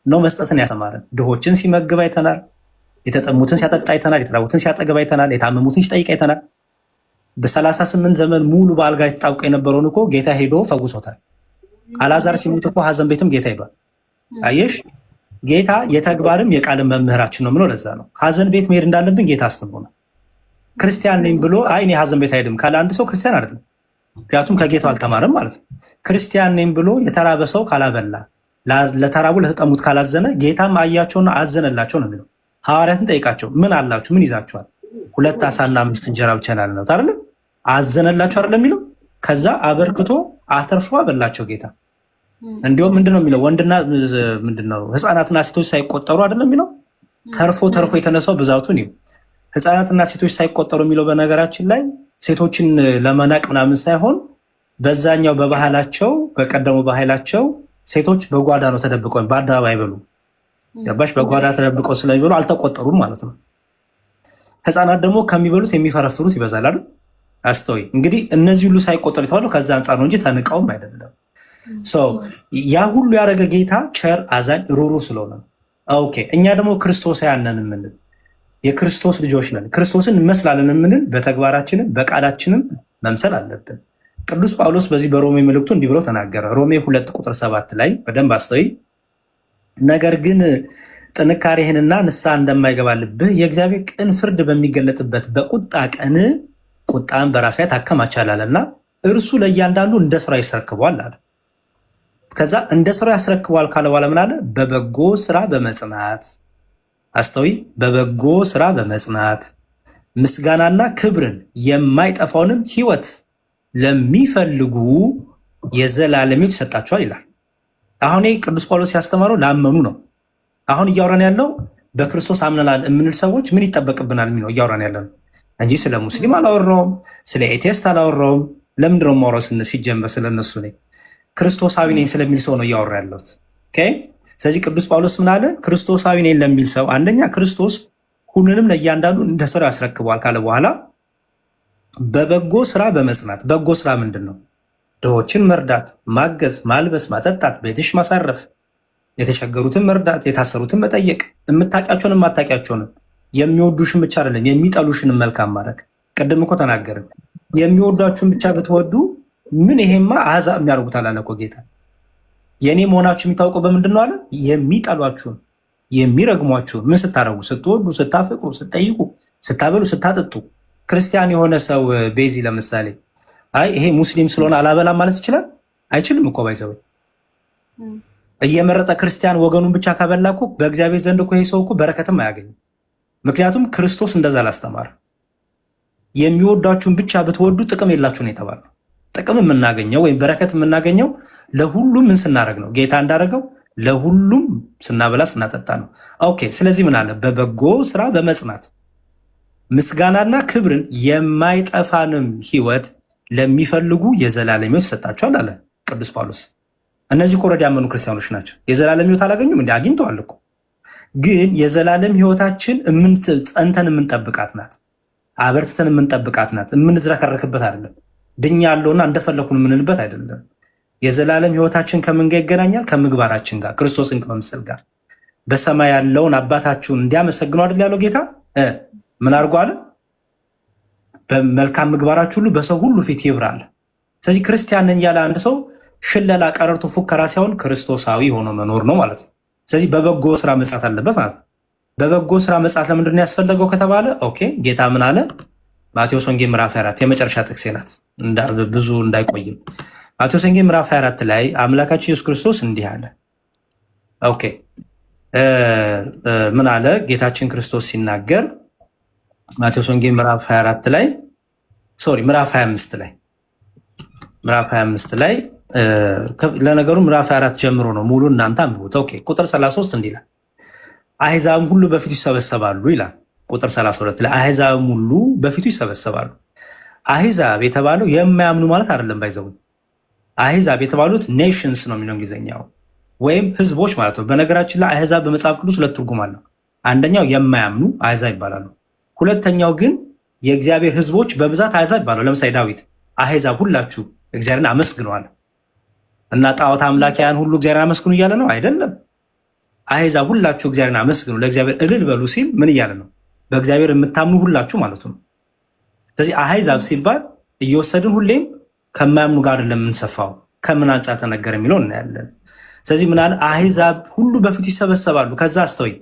Speaker 1: ነው መስጠትን ያስተማረን። ድሆችን ሲመግብ አይተናል። የተጠሙትን ሲያጠጣ አይተናል። የተራቡትን ሲያጠግብ አይተናል። የታመሙትን ሲጠይቅ አይተናል። በ38 ዘመን ሙሉ በአልጋ የተጣብቆ የነበረውን እኮ ጌታ ሄዶ ፈውሶታል። አልዓዛር ሲሞት እኮ ሀዘን ቤትም ጌታ ሄዷል። አየሽ፣ ጌታ የተግባርም የቃልም መምህራችን ነው። ለዛ ነው ሀዘን ቤት መሄድ እንዳለብን ጌታ አስተምሮናል። ክርስቲያን ነኝ ብሎ አይ እኔ ሀዘን ቤት አይሄድም ካለ አንድ ሰው ክርስቲያን አይደለም። ምክንያቱም ከጌታው አልተማረም ማለት ነው። ክርስቲያን ነኝ ብሎ የተራበ ሰው ካላበላ፣ ለተራቡ ለተጠሙት ካላዘነ ጌታም አያቸውና አዘነላቸው ነው የሚለው። ሐዋርያትን ጠይቃቸው ምን አላችሁ? ምን ይዛችኋል? 2 ዓሳና 5 እንጀራ ብቻ ነው አይደል? አዘነላችሁ አይደል የሚለው። ከዛ አበርክቶ አተርፎ አበላቸው ጌታ። እንዲሁም ምንድነው የሚለው ወንድና ምንድነው ህፃናትና ሴቶች ሳይቆጠሩ አይደለም የሚለው ተርፎ የተነሳው ብዛቱን ነው። ህፃናትና ሴቶች ሳይቆጠሩ የሚለው በነገራችን ላይ ሴቶችን ለመናቅ ምናምን ሳይሆን በዛኛው በባህላቸው በቀደሙ ባህላቸው ሴቶች በጓዳ ነው ተደብቀው በአደባባይ አይበሉ። ገባሽ? በጓዳ ተደብቀው ስለሚበሉ አልተቆጠሩም ማለት ነው። ህፃናት ደግሞ ከሚበሉት የሚፈረፍሩት ይበዛል አይደል? አስተውይ እንግዲህ እነዚህ ሁሉ ሳይቆጠሩ የተባለው ከዛ አንጻር ነው እንጂ ተንቀውም አይደለም። ያ ሁሉ ያደረገ ጌታ ቸር፣ አዛኝ፣ ሩሩ ስለሆነ ነው። ኦኬ እኛ ደግሞ ክርስቶሳውያን ነን የምንል የክርስቶስ ልጆች ነን፣ ክርስቶስን እንመስላለን የምንል በተግባራችንም በቃላችንም መምሰል አለብን። ቅዱስ ጳውሎስ በዚህ በሮሜ መልእክቱ እንዲህ ብሎ ተናገረ። ሮሜ 2:7 ላይ በደንብ አስተውይ። ነገር ግን ጥንካሬህንና ንስሐ እንደማይገባ ልብህ የእግዚአብሔር ቅን ፍርድ በሚገለጥበት በቁጣ ቀን ቁጣን በራስ ላይ ታከማቻላለና እርሱ ለእያንዳንዱ እንደ ስራ ይስረክበዋል አለ። ከዛ እንደ ስራው ያስረክበዋል ካለ በኋላ ምን አለ? በበጎ ስራ በመጽናት አስተውይ፣ በበጎ ስራ በመጽናት ምስጋናና ክብርን የማይጠፋውንም ሕይወት ለሚፈልጉ የዘላለም ሕይወት ይሰጣቸዋል ይላል። አሁን ቅዱስ ጳውሎስ ያስተማረው ላመኑ ነው። አሁን እያወራን ያለው በክርስቶስ አምነናል የምንል ሰዎች ምን ይጠበቅብናል የሚለው እያወራን ያለው እንጂ ስለ ሙስሊም አላወራውም፣ ስለ ኤቴስት አላወራውም። ለምንድነው የማወራው? ሲጀመር ስለነሱ ነኝ ክርስቶሳዊ ነኝ ስለሚል ሰው ነው እያወራ ያለሁት። ኦኬ። ስለዚህ ቅዱስ ጳውሎስ ምን አለ? ክርስቶሳዊ ነኝ ለሚል ሰው አንደኛ ክርስቶስ ሁሉንም ለእያንዳንዱ እንደ ስራው ያስረክበዋል ካለ በኋላ በበጎ ስራ በመጽናት በጎ ስራ ምንድን ነው? ድሆችን መርዳት፣ ማገዝ፣ ማልበስ፣ ማጠጣት፣ ቤትሽ ማሳረፍ፣ የተቸገሩትን መርዳት፣ የታሰሩትን መጠየቅ፣ የምታውቂያቸውን የማታውቂያቸውን፣ የሚወዱሽን ብቻ አይደለም የሚጠሉሽን መልካም ማድረግ። ቅድም እኮ ተናገርን። የሚወዷችሁን ብቻ ብትወዱ ምን ይሄማ አሕዛብ የሚያደርጉታል አለ እኮ ጌታ። የእኔ መሆናችሁ የሚታወቀው በምንድን ነው አለ? የሚጠሏችሁን የሚረግሟችሁን ምን ስታደርጉ? ስትወዱ፣ ስታፈቅሩ፣ ስትጠይቁ፣ ስታበሉ፣ ስታጠጡ። ክርስቲያን የሆነ ሰው ቤዚ ለምሳሌ አይ ይሄ ሙስሊም ስለሆነ አላበላም ማለት ይችላል? አይችልም እኮ ባይዘው እየመረጠ ክርስቲያን ወገኑን ብቻ ካበላ እኮ በእግዚአብሔር ዘንድ እኮ ይሄ ሰው እኮ በረከትም አያገኝም። ምክንያቱም ክርስቶስ እንደዛ አላስተማረ። የሚወዷችሁን ብቻ ብትወዱ ጥቅም የላችሁ ነው የተባለው። ጥቅም የምናገኘው ወይም በረከት የምናገኘው ለሁሉም ምን ስናደርግ ነው? ጌታ እንዳደረገው ለሁሉም ስናበላ ስናጠጣ ነው። ኦኬ። ስለዚህ ምን አለ? በበጎ ስራ በመጽናት ምስጋናና ክብርን የማይጠፋንም ሕይወት ለሚፈልጉ የዘላለም ሕይወት ይሰጣቸዋል አለ ቅዱስ ጳውሎስ። እነዚህ ኮረድ ያመኑ ክርስቲያኖች ናቸው። የዘላለም ሕይወት አላገኙም እንዴ? አግኝተዋል እኮ። ግን የዘላለም ሕይወታችን ጸንተን የምንጠብቃት ናት። አበርትተን የምንጠብቃት ናት። የምንዝረከረክበት አይደለም። ድኛ ያለውና እንደፈለኩን የምንልበት አይደለም። የዘላለም ሕይወታችን ከምን ጋር ይገናኛል? ከምግባራችን ጋር፣ ክርስቶስን ከመምሰል ጋር። በሰማይ ያለውን አባታችሁን እንዲያመሰግኑ አይደል ያለው ጌታ። ምን አድርጎ አለ? በመልካም ምግባራችሁ ሁሉ በሰው ሁሉ ፊት ይብራ አለ። ስለዚህ ክርስቲያን ነኝ ያለ አንድ ሰው ሽለላ፣ ቀረርቶ፣ ፉከራ ሳይሆን ክርስቶሳዊ ሆኖ መኖር ነው ማለት ነው። ስለዚህ በበጎ ስራ መጻት አለበት ማለት ነው። በበጎ ስራ መጻት ለምንድን ነው ያስፈለገው ከተባለ ኦኬ ጌታ ምን አለ? ማቴዎስ ወንጌል ምዕራፍ 24 የመጨረሻ ጥቅሴ ናት፣ ብዙ እንዳይቆይም። ማቴዎስ ወንጌል ምዕራፍ 24 ላይ አምላካችን ኢየሱስ ክርስቶስ እንዲህ አለ። ኦኬ ምን አለ ጌታችን ክርስቶስ ሲናገር ማቴዎስ ወንጌል ምዕራፍ 24 ላይ ምዕራፍ 25 ላይ ለነገሩ ምዕራፍ 24 ጀምሮ ነው ሙሉ እናንተ አንብቡት። ኦኬ ቁጥር 33 እንዲህ ይላል፣ አሕዛብም ሁሉ በፊቱ ይሰበሰባሉ ይላል። ቁጥር 32 ላይ አሕዛብም ሁሉ በፊቱ ይሰበሰባሉ። አሕዛብ የተባለው የማያምኑ ማለት አይደለም። ባይዘው አሕዛብ የተባሉት ኔሽንስ ነው የሚለው እንግሊዝኛው፣ ወይም ህዝቦች ማለት ነው። በነገራችን ላይ አሕዛብ በመጽሐፍ ቅዱስ ሁለት ትርጉም አለው። አንደኛው የማያምኑ አሕዛብ ይባላሉ። ሁለተኛው ግን የእግዚአብሔር ህዝቦች በብዛት አሕዛብ ይባላሉ። ለምሳሌ ዳዊት አሕዛብ ሁላችሁ እግዚአብሔርን አመስግነዋል እና ጣዖት አምላኪያን ሁሉ እግዚአብሔርን አመስግኑ እያለ ነው አይደለም። አሕዛብ ሁላችሁ እግዚአብሔርን አመስግኑ፣ ለእግዚአብሔር እልል በሉ ሲል ምን እያለ ነው? በእግዚአብሔር የምታምኑ ሁላችሁ ማለቱ ነው። ስለዚህ አሕዛብ ሲባል እየወሰድን ሁሌም ከማያምኑ ጋር አይደለም የምንሰፋው፣ ከምን አንጻር ተነገረ የሚለው እናያለን። ስለዚህ ምን አለ? አሕዛብ ሁሉ በፊቱ ይሰበሰባሉ። ከዛ አስተውይ፣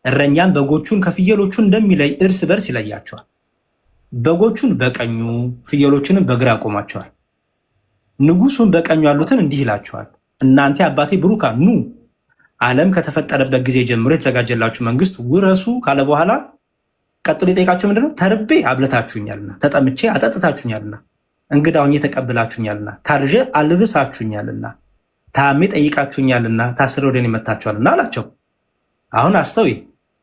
Speaker 1: እረኛን በጎቹን ከፍየሎቹ እንደሚለይ እርስ በርስ ይለያቸዋል። በጎቹን በቀኙ ፍየሎቹንም በግራ ያቆማቸዋል። ንጉሱን በቀኙ ያሉትን እንዲህ ይላቸዋል፣ እናንተ አባቴ ብሩካን ኑ፣ ዓለም ከተፈጠረበት ጊዜ ጀምሮ የተዘጋጀላችሁ መንግስት ውረሱ ካለ በኋላ ቀጥሎ የጠይቃቸው ምንድነው? ተርቤ አብለታችሁኛልና፣ ተጠምቼ አጠጥታችሁኛልና፣ እንግዳውን ተቀብላችሁኛልና፣ ታርዤ አልብሳችሁኛልና፣ ታሜ ጠይቃችሁኛልና፣ ታስሬ ወደ እኔ መጥታችኋልና አላቸው። አሁን አስተውይ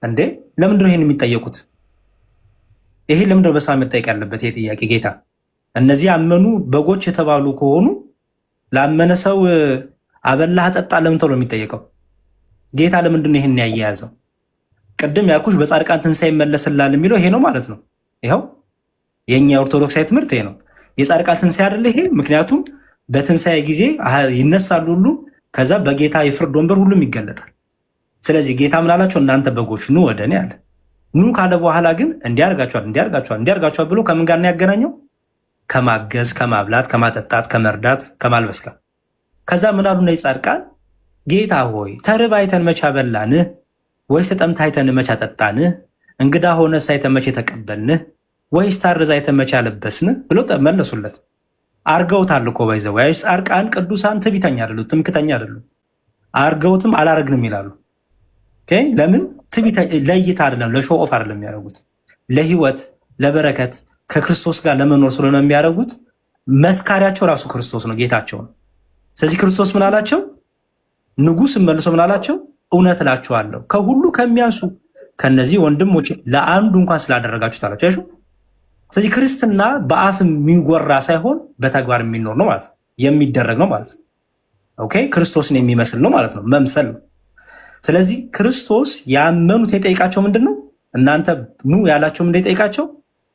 Speaker 1: እንዴ! ለምንድን ነው ይሄን የሚጠየቁት? ይሄ ለምንድን ነው በሰማይ መጠየቅ ያለበት? ይሄ ጥያቄ ጌታ እነዚህ ያመኑ በጎች የተባሉ ከሆኑ ላመነ ሰው አበላህ አጠጣ ለምን ተብሎ የሚጠየቀው? ጌታ ለምንድን ነው ይሄን ያያያዘው? ቅድም ያልኩሽ በጻድቃን ትንሣኤ ይመለስላል የሚለው ይሄ ነው ማለት ነው። ይኸው የኛ ኦርቶዶክሳዊ ትምህርት ይሄ ነው። የጻድቃን ትንሣኤ አይደለ ይሄ? ምክንያቱም በትንሣኤ ጊዜ ይነሳሉ ሁሉ፣ ከዛ በጌታ የፍርድ ወንበር ሁሉም ይገለጣል። ስለዚህ ጌታ ምን አላቸው? እናንተ በጎች ኑ ወደ እኔ አለ። ኑ ካለ በኋላ ግን እንዲያርጋቸዋል ብሎ ከምን ጋር ነው ያገናኘው? ከማገዝ፣ ከማብላት፣ ከማጠጣት፣ ከመርዳት፣ ከማልበስ ጋር። ከዛ ምን አሉ እነዚህ ጻድቃን? ጌታ ሆይ ተርበህ አይተን መቼ አበላንህ? ወይስ ተጠምተህ አይተን መቼ አጠጣንህ? እንግዳ ሆነህ አይተን መቼ ተቀበልንህ? ወይስ ታርዘህ አይተን መቼ አለበስንህ? ብሎ መለሱለት። አርገውታል እኮ ባይዘው ጻድቃን ቅዱሳን ትዕቢተኛ አይደሉም፣ ትምክተኛ አይደሉም። አርገውትም አላረግንም ይላሉ። ለምን? ለእይታ አይደለም፣ ለሾው ኦፍ አይደለም የሚያደርጉት፣ ለህይወት ለበረከት ከክርስቶስ ጋር ለመኖር ስለሆነ የሚያደርጉት። መስካሪያቸው ራሱ ክርስቶስ ነው፣ ጌታቸው ነው። ስለዚህ ክርስቶስ ምን አላቸው? ንጉሥ መልሶ ምን አላቸው? እውነት እላችኋለሁ ከሁሉ ከሚያንሱ ከነዚህ ወንድሞች ለአንዱ እንኳን ስላደረጋችሁት አላቸው። ስለዚህ ክርስትና በአፍ የሚወራ ሳይሆን በተግባር የሚኖር ነው ማለት ነው፣ የሚደረግ ነው ማለት ነው። ኦኬ፣ ክርስቶስን የሚመስል ነው ማለት ነው፣ መምሰል ነው። ስለዚህ ክርስቶስ ያመኑት የጠይቃቸው ምንድን ነው? እናንተ ኑ ያላቸው ምንድን የጠይቃቸው?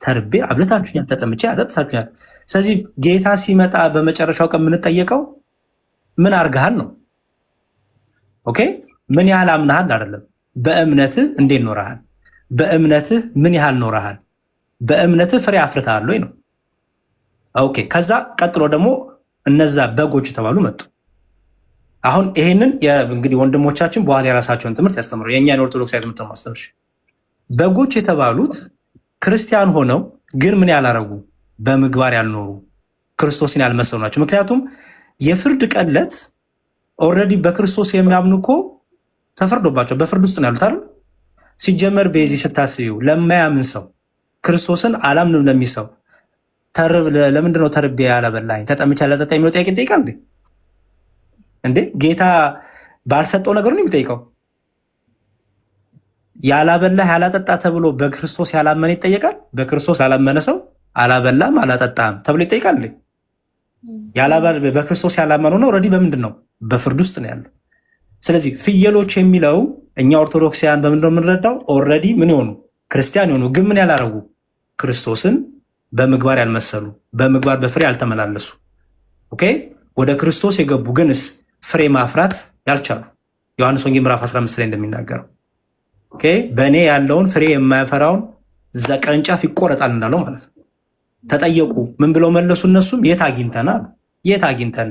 Speaker 1: ተርቤ አብልታችሁኛል፣ ተጠምቼ አጠጥታችሁኛል። ስለዚህ ጌታ ሲመጣ በመጨረሻው ቀን የምንጠየቀው ምን አርገሃል ነው። ኦኬ፣ ምን ያህል አምናሃል አይደለም፣ በእምነትህ እንዴት ኖረሃል፣ በእምነትህ ምን ያህል ኖረሃል፣ በእምነትህ ፍሬ አፍርተሃል ወይ ነው። ኦኬ፣ ከዛ ቀጥሎ ደግሞ እነዛ በጎች የተባሉ መጡ። አሁን ይሄንን እንግዲህ ወንድሞቻችን በኋላ የራሳቸውን ትምህርት ያስተምሩ፣ የእኛን ኦርቶዶክሳዊ ትምህርት ነው ማስተምርሽ። በጎች የተባሉት ክርስቲያን ሆነው ግን ምን ያላረጉ፣ በምግባር ያልኖሩ፣ ክርስቶስን ያልመሰሉ ናቸው። ምክንያቱም የፍርድ ቀለት ኦልሬዲ በክርስቶስ የሚያምኑ እኮ ተፈርዶባቸው በፍርድ ውስጥ ነው ያሉት አይደል? ሲጀመር በዚህ ስታስቢው ለማያምን ሰው ክርስቶስን አላምንም ለሚል ሰው ለምንድን ነው ተርቤ ያላበላኝ ተጠምቼ ያላጠጣ የሚለው ጥያቄ ይጠይቃል እንዴ? ጌታ ባልሰጠው ነገር ነው የሚጠይቀው? ያላበላህ ያላጠጣ ተብሎ በክርስቶስ ያላመነ ይጠየቃል? በክርስቶስ ያላመነ ሰው አላበላም አላጠጣም ተብሎ ይጠይቃል? በክርስቶስ ያላመነው ነው ኦልሬዲ በምንድን ነው? በፍርድ ውስጥ ነው ያለው። ስለዚህ ፍየሎች የሚለው እኛ ኦርቶዶክሳውያን በምንድን ነው የምንረዳው? ኦልሬዲ ምን የሆኑ ክርስቲያን የሆኑ ግን ምን ያላረጉ፣ ክርስቶስን በምግባር ያልመሰሉ፣ በምግባር በፍሬ ያልተመላለሱ። ኦኬ፣ ወደ ክርስቶስ የገቡ ግንስ ፍሬ ማፍራት ያልቻሉ። ዮሐንስ ወንጌል ምዕራፍ 15 ላይ እንደሚናገረው ኦኬ፣ በእኔ ያለውን ፍሬ የማያፈራውን ቅርንጫፍ ይቆረጣል እንዳለው ማለት ነው። ተጠየቁ፣ ምን ብለው መለሱ? እነሱም የት አግኝተን አሉ። የት አግኝተን?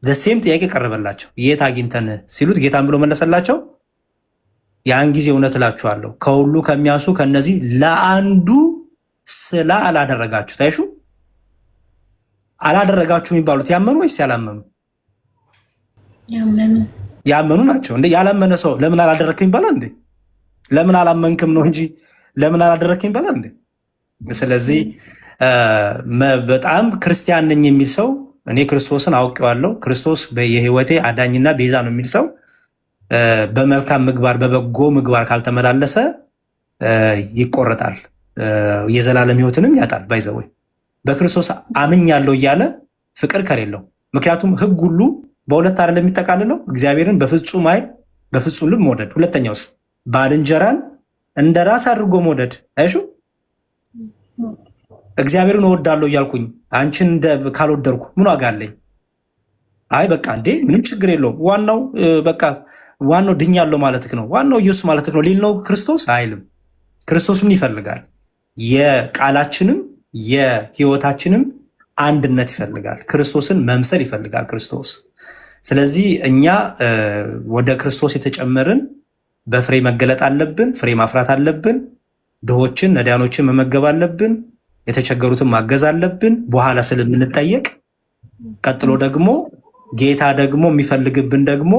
Speaker 1: ዘሴም ጥያቄ ቀረበላቸው። የት አግኝተን ሲሉት ጌታን ብሎ መለሰላቸው፣ ያን ጊዜ እውነት እላችኋለሁ ከሁሉ ከሚያንሱ ከነዚህ ለአንዱ ስለ አላደረጋችሁ። ታይሹ አላደረጋችሁ የሚባሉት ያመኑ ወይስ ያላመኑ? ያመኑ ናቸው። እንዴ ያላመነ ሰው ለምን አላደረክም ይባላል እንዴ? ለምን አላመንክም ነው እንጂ ለምን አላደረክም ይባላል እንዴ? ስለዚህ በጣም ክርስቲያን ነኝ የሚል ሰው እኔ ክርስቶስን አውቄዋለሁ፣ ክርስቶስ የህይወቴ አዳኝና ቤዛ ነው የሚል ሰው በመልካም ምግባር በበጎ ምግባር ካልተመላለሰ ይቆረጣል፣ የዘላለም ህይወትንም ያጣል። ባይዘወይ በክርስቶስ አምኛለሁ እያለ ፍቅር ከሌለው፣ ምክንያቱም ህግ ሁሉ በሁለት አይደለም የሚጠቃልለው፣ እግዚአብሔርን በፍጹም ኃይል በፍጹም ልብ መውደድ፣ ሁለተኛውስ ባልንጀራን እንደ ራስ አድርጎ መውደድ። አይሹ እግዚአብሔርን እወዳለሁ እያልኩኝ አንቺን ካልወደድኩ ምን ዋጋ አለኝ? አይ በቃ እንዴ ምንም ችግር የለውም ዋናው በቃ ዋናው ድኛለሁ ማለትክ ነው፣ ዋናው ኢየሱስ ማለትክ ነው ሊል ነው ክርስቶስ አይልም። ክርስቶስ ምን ይፈልጋል? የቃላችንም የህይወታችንም አንድነት ይፈልጋል። ክርስቶስን መምሰል ይፈልጋል ክርስቶስ። ስለዚህ እኛ ወደ ክርስቶስ የተጨመርን በፍሬ መገለጥ አለብን፣ ፍሬ ማፍራት አለብን፣ ድሆችን ነዳያኖችን መመገብ አለብን፣ የተቸገሩትን ማገዝ አለብን በኋላ ስለምንጠየቅ። ቀጥሎ ደግሞ ጌታ ደግሞ የሚፈልግብን ደግሞ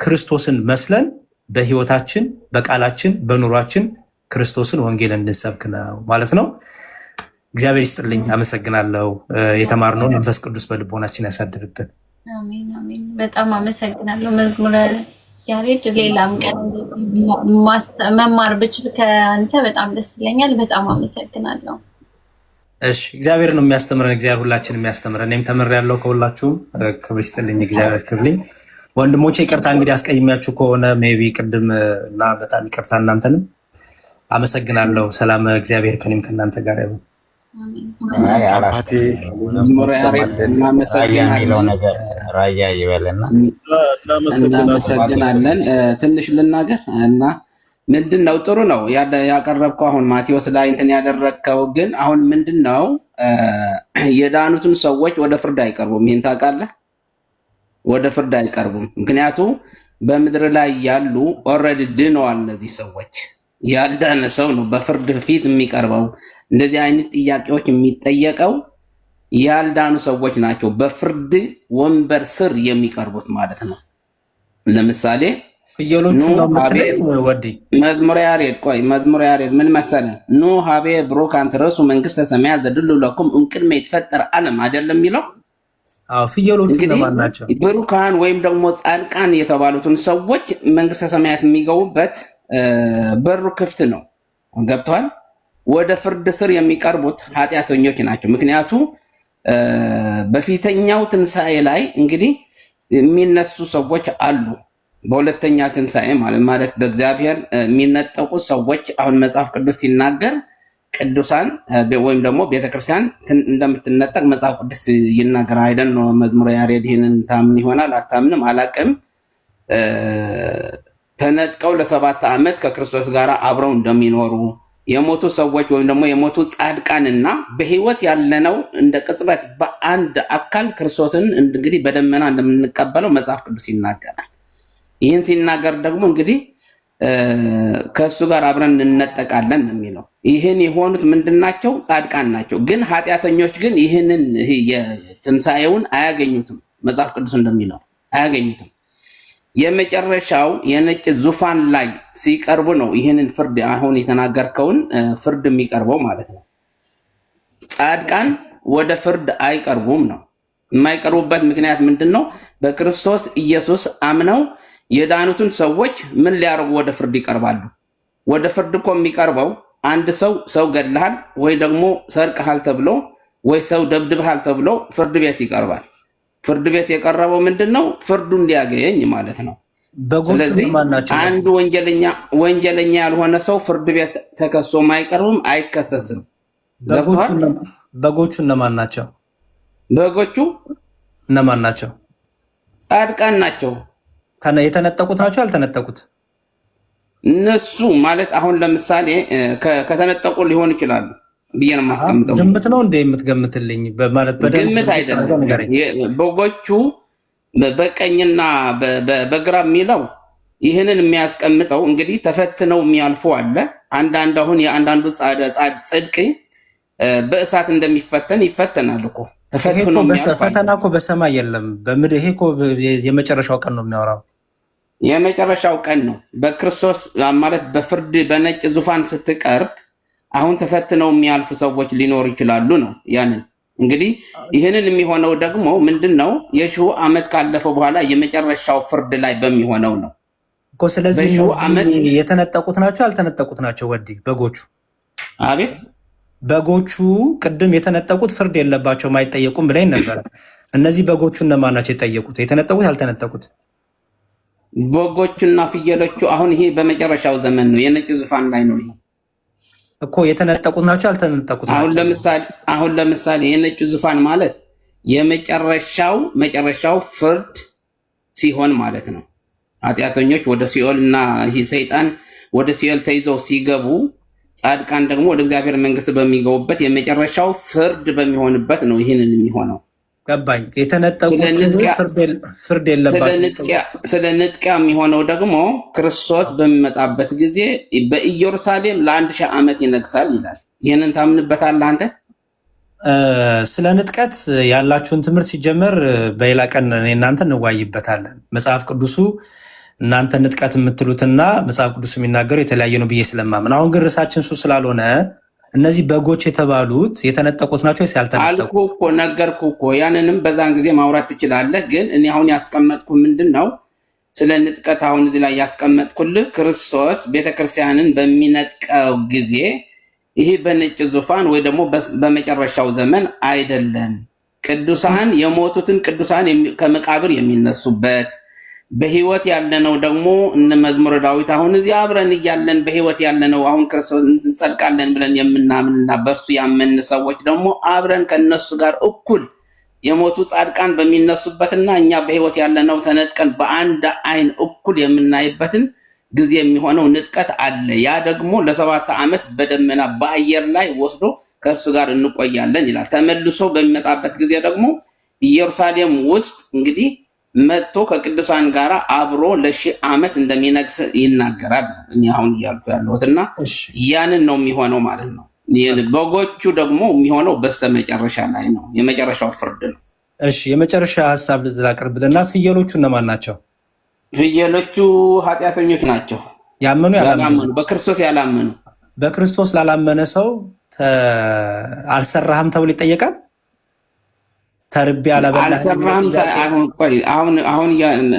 Speaker 1: ክርስቶስን መስለን በህይወታችን በቃላችን በኑሯችን ክርስቶስን ወንጌል እንድንሰብክ ነው ማለት ነው። እግዚአብሔር ይስጥልኝ። አመሰግናለሁ። የተማርነውን መንፈስ ቅዱስ በልቦናችን ያሳድርብን።
Speaker 2: አሜን አሜን። በጣም አመሰግናለሁ መዝሙረ ያሬድ። ሌላም ቀን መማር ብችል ከአንተ በጣም ደስ ይለኛል። በጣም አመሰግናለሁ።
Speaker 1: እሺ፣ እግዚአብሔር ነው የሚያስተምረን። እግዚአብሔር ሁላችንም የሚያስተምረን። እኔም ተምሬያለሁ ከሁላችሁም። ክብር ይስጥልኝ። እግዚአብሔር ክብልኝ። ወንድሞቼ ይቅርታ እንግዲህ አስቀይሜያችሁ ከሆነ ሜቢ ቅድም እና በጣም ይቅርታ። እናንተንም አመሰግናለሁ። ሰላም እግዚአብሔር ከኔም ከእናንተ ጋር ይሁን።
Speaker 3: አባቴ የሚለው ነገር ራያ ይበልና
Speaker 4: እናመሰግናለን። ትንሽ ልናገር እና ምንድን ነው ጥሩ ነው ያቀረብከው አሁን ማቴዎስ ላይ እንትን ያደረግከው፣ ግን አሁን ምንድን ነው የዳኑትን ሰዎች ወደ ፍርድ አይቀርቡም። ይህን ታውቃለህ? ወደ ፍርድ አይቀርቡም። ምክንያቱ በምድር ላይ ያሉ ኦልሬዲ ድነዋል። እነዚህ ሰዎች ያልዳነ ሰው ነው በፍርድ ፊት የሚቀርበው። እንደዚህ አይነት ጥያቄዎች የሚጠየቀው ያልዳኑ ሰዎች ናቸው፣ በፍርድ ወንበር ስር የሚቀርቡት ማለት ነው። ለምሳሌ
Speaker 1: ፍየሎቹ ነው የምትለኝ ወዲ
Speaker 4: መዝሙረ ያሬድ ምን መሰለህ? ኑ ሀቤ ብሩክ አንትረሱ መንግስተ ሰማያት ዘድሉ ለኩም እምቅድመ ይትፈጠር ዓለም አይደለም የሚለው?
Speaker 1: አዎ፣ ፍየሎቹ ለማን ናቸው?
Speaker 4: ብሩካን ወይም ደግሞ ጻድቃን የተባሉትን ሰዎች መንግስተ ሰማያት የሚገቡበት በሩ ክፍት ነው። ገብተዋል። ወደ ፍርድ ስር የሚቀርቡት ኃጢአተኞች ናቸው። ምክንያቱ በፊተኛው ትንሣኤ ላይ እንግዲህ የሚነሱ ሰዎች አሉ። በሁለተኛ ትንሣኤ ማለት በእግዚአብሔር የሚነጠቁት ሰዎች አሁን መጽሐፍ ቅዱስ ሲናገር ቅዱሳን ወይም ደግሞ ቤተክርስቲያን እንደምትነጠቅ መጽሐፍ ቅዱስ ይናገር አይደል ነው። መዝሙረ ያሬድ ይህንን ታምን ይሆናል አታምንም አላቅም። ተነጥቀው ለ7 ዓመት ከክርስቶስ ጋር አብረው እንደሚኖሩ የሞቱ ሰዎች ወይም ደግሞ የሞቱ ጻድቃንና በህይወት ያለነው እንደ ቅጽበት በአንድ አካል ክርስቶስን እንግዲህ በደመና እንደምንቀበለው መጽሐፍ ቅዱስ ይናገራል። ይህን ሲናገር ደግሞ እንግዲህ ከእሱ ጋር አብረን እንነጠቃለን የሚለው ይህን የሆኑት ምንድናቸው? ጻድቃን ናቸው። ግን ኃጢአተኞች ግን ይህንን የትንሣኤውን አያገኙትም። መጽሐፍ ቅዱስ እንደሚለው አያገኙትም። የመጨረሻው የነጭ ዙፋን ላይ ሲቀርቡ ነው ይህንን ፍርድ አሁን የተናገርከውን ፍርድ የሚቀርበው ማለት ነው። ጻድቃን ወደ ፍርድ አይቀርቡም ነው። የማይቀርቡበት ምክንያት ምንድን ነው? በክርስቶስ ኢየሱስ አምነው የዳኑትን ሰዎች ምን ሊያደርጉ ወደ ፍርድ ይቀርባሉ? ወደ ፍርድ እኮ የሚቀርበው አንድ ሰው ገድልሃል ወይ ደግሞ ሰርቀሃል ተብሎ ወይ ሰው ደብድበሃል ተብሎ ፍርድ ቤት ይቀርባል። ፍርድ ቤት የቀረበው ምንድነው? ፍርዱ እንዲያገኝ ማለት ነው። ስለዚህ አንድ ወንጀለኛ ያልሆነ ሰው ፍርድ ቤት ተከሶ አይቀርብም፣ አይከሰስም።
Speaker 1: በጎቹ እነማን ናቸው?
Speaker 4: በጎቹ
Speaker 1: እነማን ናቸው?
Speaker 4: ጻድቃን ናቸው።
Speaker 1: የተነጠቁት ናቸው ያልተነጠቁት?
Speaker 4: እነሱ ማለት አሁን ለምሳሌ ከተነጠቁ ሊሆን ይችላሉ ብዬ ነው የማስቀምጠው።
Speaker 1: ግምት ነው እንደ የምትገምትልኝ? ማለት
Speaker 4: ግምት አይደለም። በጎቹ በቀኝና በግራ የሚለው ይህንን የሚያስቀምጠው እንግዲህ ተፈትነው የሚያልፉ አለ። አንዳንድ አሁን የአንዳንዱ ጽድቅ በእሳት እንደሚፈተን ይፈተናል እኮ ተፈትኖ።
Speaker 1: ፈተና እኮ በሰማይ የለም በምድር። ይሄ እኮ የመጨረሻው ቀን ነው የሚያወራው።
Speaker 4: የመጨረሻው ቀን ነው በክርስቶስ ማለት በፍርድ በነጭ ዙፋን ስትቀርብ አሁን ተፈትነው የሚያልፉ ሰዎች ሊኖሩ ይችላሉ ነው። ያንን እንግዲህ ይህንን የሚሆነው ደግሞ ምንድነው? የሺው ዓመት ካለፈው በኋላ የመጨረሻው ፍርድ ላይ በሚሆነው ነው
Speaker 1: እኮ። ስለዚህ የተነጠቁት ናቸው ያልተነጠቁት ናቸው? ወዲ በጎቹ
Speaker 4: አቤት
Speaker 1: በጎቹ ቅድም የተነጠቁት ፍርድ የለባቸውም አይጠየቁም ብለኝ ነበረ። እነዚህ በጎቹ እነማን ናቸው የጠየቁት? የተነጠቁት ያልተነጠቁት?
Speaker 4: በጎቹና ፍየሎቹ አሁን ይሄ በመጨረሻው ዘመን ነው፣ የነጭ ዙፋን ላይ ነው። ይሄ
Speaker 1: እኮ የተነጠቁት ናቸው ያልተነጠቁት ናቸው?
Speaker 4: አሁን ለምሳሌ የነጭ ዙፋን ማለት መጨረሻው ፍርድ ሲሆን ማለት ነው። ኃጢአተኞች ወደ ሲኦል እና ሰይጣን ወደ ሲኦል ተይዘው ሲገቡ፣ ጻድቃን ደግሞ ወደ እግዚአብሔር መንግስት በሚገቡበት የመጨረሻው ፍርድ በሚሆንበት ነው ይህንን የሚሆነው።
Speaker 1: ገባኝ። የተነጠቁት ፍርድ የለባቸው።
Speaker 4: ስለ ንጥቂያ የሚሆነው ደግሞ ክርስቶስ በሚመጣበት ጊዜ በኢየሩሳሌም ለ1000 ዓመት ይነግሳል ይላል። ይህንን ታምንበታለህ አንተ?
Speaker 1: ስለ ንጥቀት ያላችሁን ትምህርት ሲጀመር በሌላ ቀን እናንተ እንዋይበታለን። መጽሐፍ ቅዱሱ እናንተ ንጥቀት የምትሉትና መጽሐፍ ቅዱስ የሚናገረው የተለያየ ነው ብዬ ስለማምን፣ አሁን ግን ርዕሳችን እሱ ስላልሆነ እነዚህ በጎች የተባሉት የተነጠቁት ናቸው ወይስ ያልተነጠቁ?
Speaker 4: አልኩ እኮ ነገርኩ እኮ ያንንም በዛን ጊዜ ማውራት ትችላለህ። ግን እኔ አሁን ያስቀመጥኩ ምንድነው ስለ ንጥቀት አሁን እዚህ ላይ ያስቀመጥኩልህ ክርስቶስ ቤተክርስቲያንን በሚነጥቀው ጊዜ ይሄ በነጭ ዙፋን ወይ ደግሞ በመጨረሻው ዘመን አይደለም። ቅዱሳን የሞቱትን ቅዱሳን ከመቃብር የሚነሱበት በህይወት ያለነው ደግሞ እነ መዝሙረ ዳዊት አሁን እዚህ አብረን እያለን በህይወት ያለነው አሁን ክርስቶስ እንጸድቃለን ብለን የምናምንና በእርሱ ያመን ሰዎች ደግሞ አብረን ከነሱ ጋር እኩል የሞቱ ጻድቃን በሚነሱበትና እኛ በህይወት ያለነው ተነጥቀን በአንድ አይን እኩል የምናይበትን ጊዜ የሚሆነው ንጥቀት አለ። ያ ደግሞ ለ7 ዓመት በደመና በአየር ላይ ወስዶ ከእርሱ ጋር እንቆያለን ይላል። ተመልሶ በሚመጣበት ጊዜ ደግሞ ኢየሩሳሌም ውስጥ እንግዲህ መጥቶ ከቅዱሳን ጋር አብሮ ለ1000 ዓመት እንደሚነግስ ይናገራል። እኔ አሁን እያልኩ ያለሁትና ያንን ነው የሚሆነው ማለት ነው። በጎቹ ደግሞ የሚሆነው በስተመጨረሻ ላይ ነው፣ የመጨረሻው ፍርድ ነው።
Speaker 1: እሺ የመጨረሻ ሐሳብ ላቅርብልና ፍየሎቹ እነማን ናቸው?
Speaker 4: ፍየሎቹ ኃጢአተኞች ናቸው።
Speaker 1: ያመኑ ያላመኑ፣
Speaker 4: በክርስቶስ ያላመኑ።
Speaker 1: በክርስቶስ ላላመነ ሰው አልሰራህም ተብሎ ይጠየቃል። ተርቤ አላበላህም።
Speaker 4: አሁን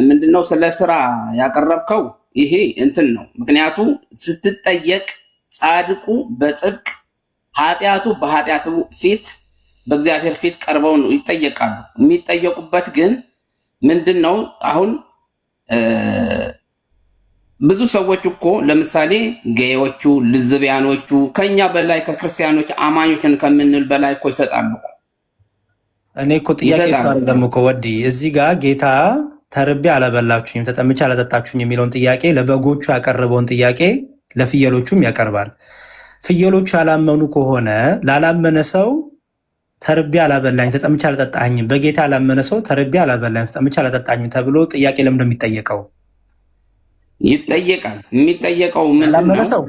Speaker 4: ምንድነው ስለ ስራ ያቀረብከው? ይሄ እንትን ነው። ምክንያቱ ስትጠየቅ ጻድቁ በጽድቅ ኃጢአቱ በኃጢአቱ ፊት በእግዚአብሔር ፊት ቀርበው ነው ይጠየቃሉ። የሚጠየቁበት ግን ምንድነው አሁን ብዙ ሰዎች እኮ ለምሳሌ ገዮቹ ልዝቢያኖቹ ከኛ በላይ ከክርስቲያኖች አማኞችን ከምንል በላይ እኮ ይሰጣሉ።
Speaker 1: እኔ እኮ ጥያቄ አይደለም እኮ ወዲ እዚህ ጋር ጌታ ተርቤ አላበላችሁኝም ተጠምቼ አላጠጣችሁኝ የሚለውን ጥያቄ ለበጎቹ ያቀረበውን ጥያቄ ለፍየሎቹም ያቀርባል። ፍየሎቹ ያላመኑ ከሆነ ላላመነ ሰው ተርቤ አላበላኝ ተጠምቼ አላጠጣኝም፣ በጌታ ያላመነ ሰው ተርቤ አላበላኝ ተጠምቼ አላጠጣኝም ተብሎ ጥያቄ ለምን እንደሚጠየቀው
Speaker 4: ይጠየቃል። የሚጠየቀው ምን ሰው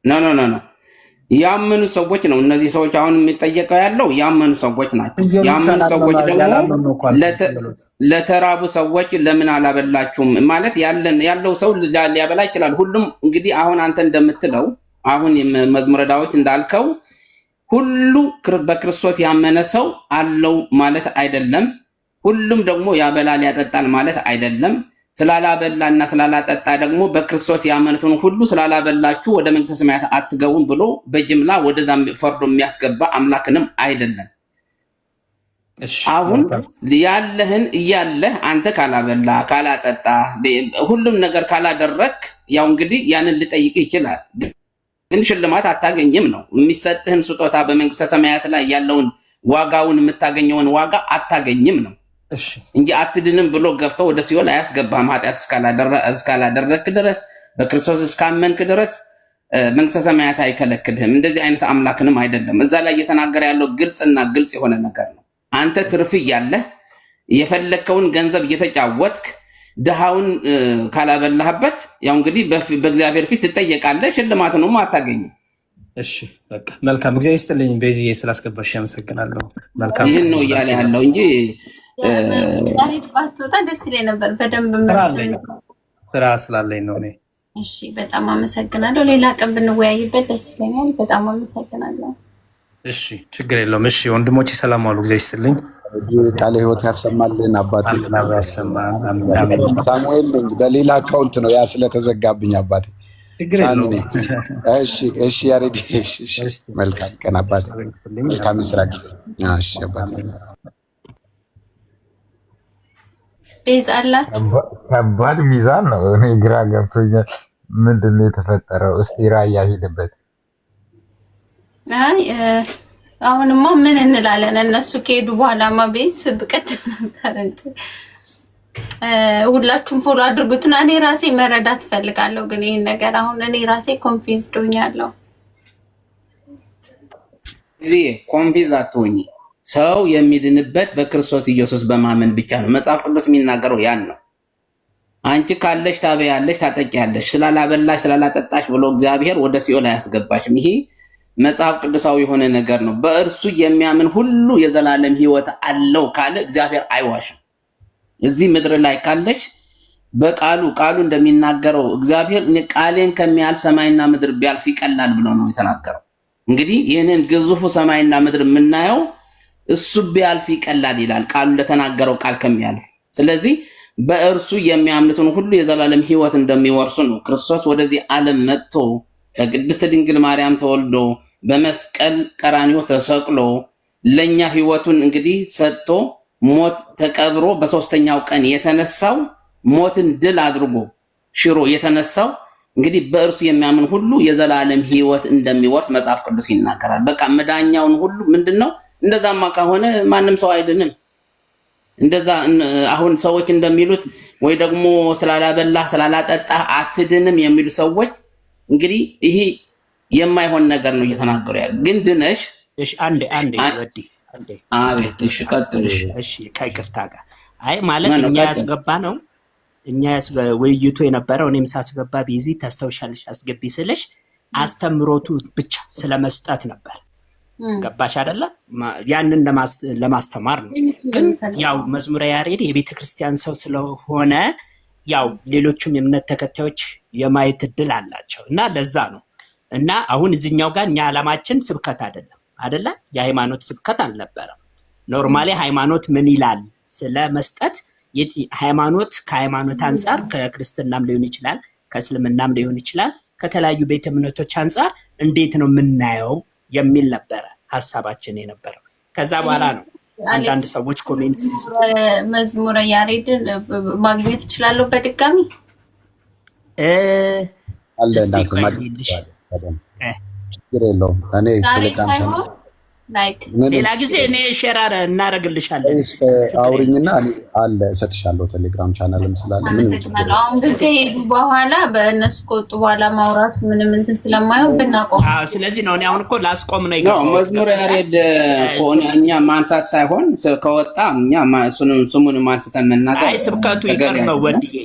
Speaker 4: ኖ ያመኑ ሰዎች ነው። እነዚህ ሰዎች አሁን የሚጠየቀው ያለው ያመኑ ሰዎች ናቸው። ያመኑ ሰዎች ደግሞ ለተራቡ ሰዎች ለምን አላበላችሁም ማለት ያለው ሰው ሊያበላ ይችላል። ሁሉም እንግዲህ አሁን አንተ እንደምትለው አሁን መዝሙረ ዳዊት እንዳልከው ሁሉ በክርስቶስ ያመነ ሰው አለው ማለት አይደለም። ሁሉም ደግሞ ያበላል ያጠጣል ማለት አይደለም። ስላላበላና ስላላጠጣ ደግሞ በክርስቶስ ያመኑትን ሁሉ ስላላበላችሁ ወደ መንግሥተ ሰማያት አትገቡም ብሎ በጅምላ ወደዛ ፈርዶ የሚያስገባ አምላክንም አይደለም። አሁን ያለህን እያለህ አንተ ካላበላ ካላጠጣ ሁሉም ነገር ካላደረክ ያው እንግዲህ ያንን ሊጠይቅ ይችላል። ግን ሽልማት አታገኝም ነው የሚሰጥህን ስጦታ በመንግሥተ ሰማያት ላይ ያለውን ዋጋውን የምታገኘውን ዋጋ አታገኝም ነው እንጂ አትድንም ብሎ ገፍተው ወደ ሲኦል አያስገባህም። ኃጢአት እስካላደረክ ድረስ በክርስቶስ እስካመንክ ድረስ መንግሥተ ሰማያት አይከለክልህም። እንደዚህ አይነት አምላክንም አይደለም። እዛ ላይ እየተናገረ ያለው ግልጽና ግልጽ የሆነ ነገር ነው። አንተ ትርፍ እያለህ የፈለከውን ገንዘብ እየተጫወትክ ድሃውን ካላበላህበት ያው እንግዲህ በእግዚአብሔር ፊት ትጠየቃለህ። ሽልማትንም አታገኝም።
Speaker 1: እሺ በቃ መልካም። እግዚአብሔር ይስጥልኝ። በዚህ ስላስገባሽ አመሰግናለሁ። መልካም
Speaker 4: ይህን ነው እያለ ያለው እንጂ
Speaker 2: ባትወጣ ደስ ይለኝ ነበር። በደንብ
Speaker 1: ስራ ስላለኝ ነው እኔ።
Speaker 2: እሺ በጣም አመሰግናለሁ። ሌላ ቀን ብንወያይበት ደስ ይለኛል። በጣም አመሰግናለሁ።
Speaker 1: እሺ ችግር የለውም። እሺ ወንድሞቼ ሰላም ዋሉ። እግዚአብሔር ይስጥልኝ።
Speaker 7: ቃለ ሕይወት ያሰማልን አባቴ።
Speaker 1: ያሰማን።
Speaker 7: ሳሙኤል ነኝ። በሌላ አካውንት ነው ያ ስለተዘጋብኝ አባቴ።
Speaker 1: ችግር የለውም።
Speaker 7: እሺ ያሬድ። መልካም ቀን አባቴ። መልካም ስራ ጊዜ። እሺ አባቴ።
Speaker 2: ቤዛ አላችሁ።
Speaker 3: ከባድ ሚዛን ነው። እኔ ግራ ገብቶኛል። ምንድን ነው የተፈጠረው? እስቲ ራያ ሂድበት።
Speaker 2: አይ አሁንማ ምን እንላለን? እነሱ ከሄዱ በኋላማ ቤት ብቀደም ነበር እንጂ ሁላችሁም ፎሎ አድርጉትና እኔ ራሴ መረዳት ፈልጋለሁ። ግን ይሄን ነገር አሁን እኔ ራሴ ኮንፊውዝድ ሆኛለሁ።
Speaker 4: እዚህ ኮንፊውዝ አትሆኚ። ሰው የሚድንበት በክርስቶስ ኢየሱስ በማመን ብቻ ነው። መጽሐፍ ቅዱስ የሚናገረው ያን ነው። አንቺ ካለሽ ታበያለሽ፣ ታጠቂያለሽ። ስላላበላሽ ስላላጠጣሽ ብሎ እግዚአብሔር ወደ ሲኦል አያስገባሽም። ይሄ መጽሐፍ ቅዱሳዊ የሆነ ነገር ነው። በእርሱ የሚያምን ሁሉ የዘላለም ሕይወት አለው ካለ እግዚአብሔር አይዋሽም። እዚህ ምድር ላይ ካለሽ ቃሉ እንደሚናገረው እግዚአብሔር ቃሌን ከሚያህል ሰማይና ምድር ቢያልፍ ይቀላል ብሎ ነው የተናገረው። እንግዲህ ይህንን ግዙፉ ሰማይና ምድር የምናየው እሱ ቢያልፍ ይቀላል ይላል ቃሉ ለተናገረው ቃል ከሚያልፍ። ስለዚህ በእርሱ የሚያምኑትን ሁሉ የዘላለም ሕይወት እንደሚወርሱ ነው። ክርስቶስ ወደዚህ ዓለም መጥቶ ከቅድስት ድንግል ማርያም ተወልዶ በመስቀል ቀራንዮ ተሰቅሎ ለኛ ሕይወቱን እንግዲህ ሰጥቶ ሞት ተቀብሮ በሶስተኛው ቀን የተነሳው ሞትን ድል አድርጎ ሽሮ የተነሳው እንግዲህ በእርሱ የሚያምን ሁሉ የዘላለም ሕይወት እንደሚወርስ መጽሐፍ ቅዱስ ይናገራል። በቃ መዳኛውን ሁሉ ምንድነው? እንደዛማ ከሆነ ማንም ሰው አይድንም። እንደዛ አሁን ሰዎች እንደሚሉት ወይ ደግሞ ስላላበላህ ስላላጠጣህ አትድንም የሚሉ ሰዎች እንግዲህ ይሄ የማይሆን ነገር ነው እየተናገሩ ያለ። ግን ድነሽ
Speaker 6: እሺ አንዴ ወዲ አንዴ
Speaker 4: አቤት እሺ ቀጥል።
Speaker 6: እሺ ከይቅርታ ጋር አይ ማለት እኛ ያስገባ ነው እኛ ውይይቱ የነበረው እኔም ሳስገባ ቢዚ ተስተውሻለሽ አስገቢ ስልሽ አስተምሮቱ ብቻ ስለመስጠት ነበር። ገባሽ አይደለ? ያንን ለማስተማር ነው። ግን ያው መዝሙረ ያሬድ የቤተ ክርስቲያን ሰው ስለሆነ ያው ሌሎችም የእምነት ተከታዮች የማየት እድል አላቸው እና ለዛ ነው። እና አሁን እዚህኛው ጋር እኛ ዓላማችን ስብከት አይደለ? የሃይማኖት ስብከት አልነበረም። ኖርማሊ ሃይማኖት ምን ይላል ስለ መስጠት ሃይማኖት ከሃይማኖት አንፃር ከክርስትናም ሊሆን ይችላል ከእስልምናም ሊሆን ይችላል ከተለያዩ ቤተ እምነቶች አንፃር እንዴት ነው የምናየው የሚል ነበረ ሀሳባችን የነበረው። ከዛ በኋላ ነው አንዳንድ ሰዎች ኮሜንት ሲጽፉ
Speaker 2: መዝሙረ ያሬድን ማግኘት ይችላል በድጋሚ
Speaker 7: አለ እንዳት ማግኘት ችግር የለውም። እኔ ቴሌግራም ቻናል
Speaker 2: ሌላ
Speaker 6: ጊዜ እኔ ሼር እናደርግልሻለን።
Speaker 7: አውሪኝና እኔ አለ እሰጥሻለሁ። ቴሌግራም ቻናልም ስላለ ምን ችግር የለውም።
Speaker 2: አሁን ግን ከሄዱ በኋላ በእነሱ ከወጡ በኋላ ማውራት ምንም እንትን ስለማየው ብናቆም።
Speaker 6: ስለዚህ ነው እኔ አሁን እኮ ላስቆም ነው ይገባው።
Speaker 4: መዝሙረ ያሬድ ከሆነ እኛ ማንሳት ሳይሆን ከወጣ እኛ ስሙን ማንስተን መናገር
Speaker 6: አይ ስብከቱ ይቀር ነው ወድዬ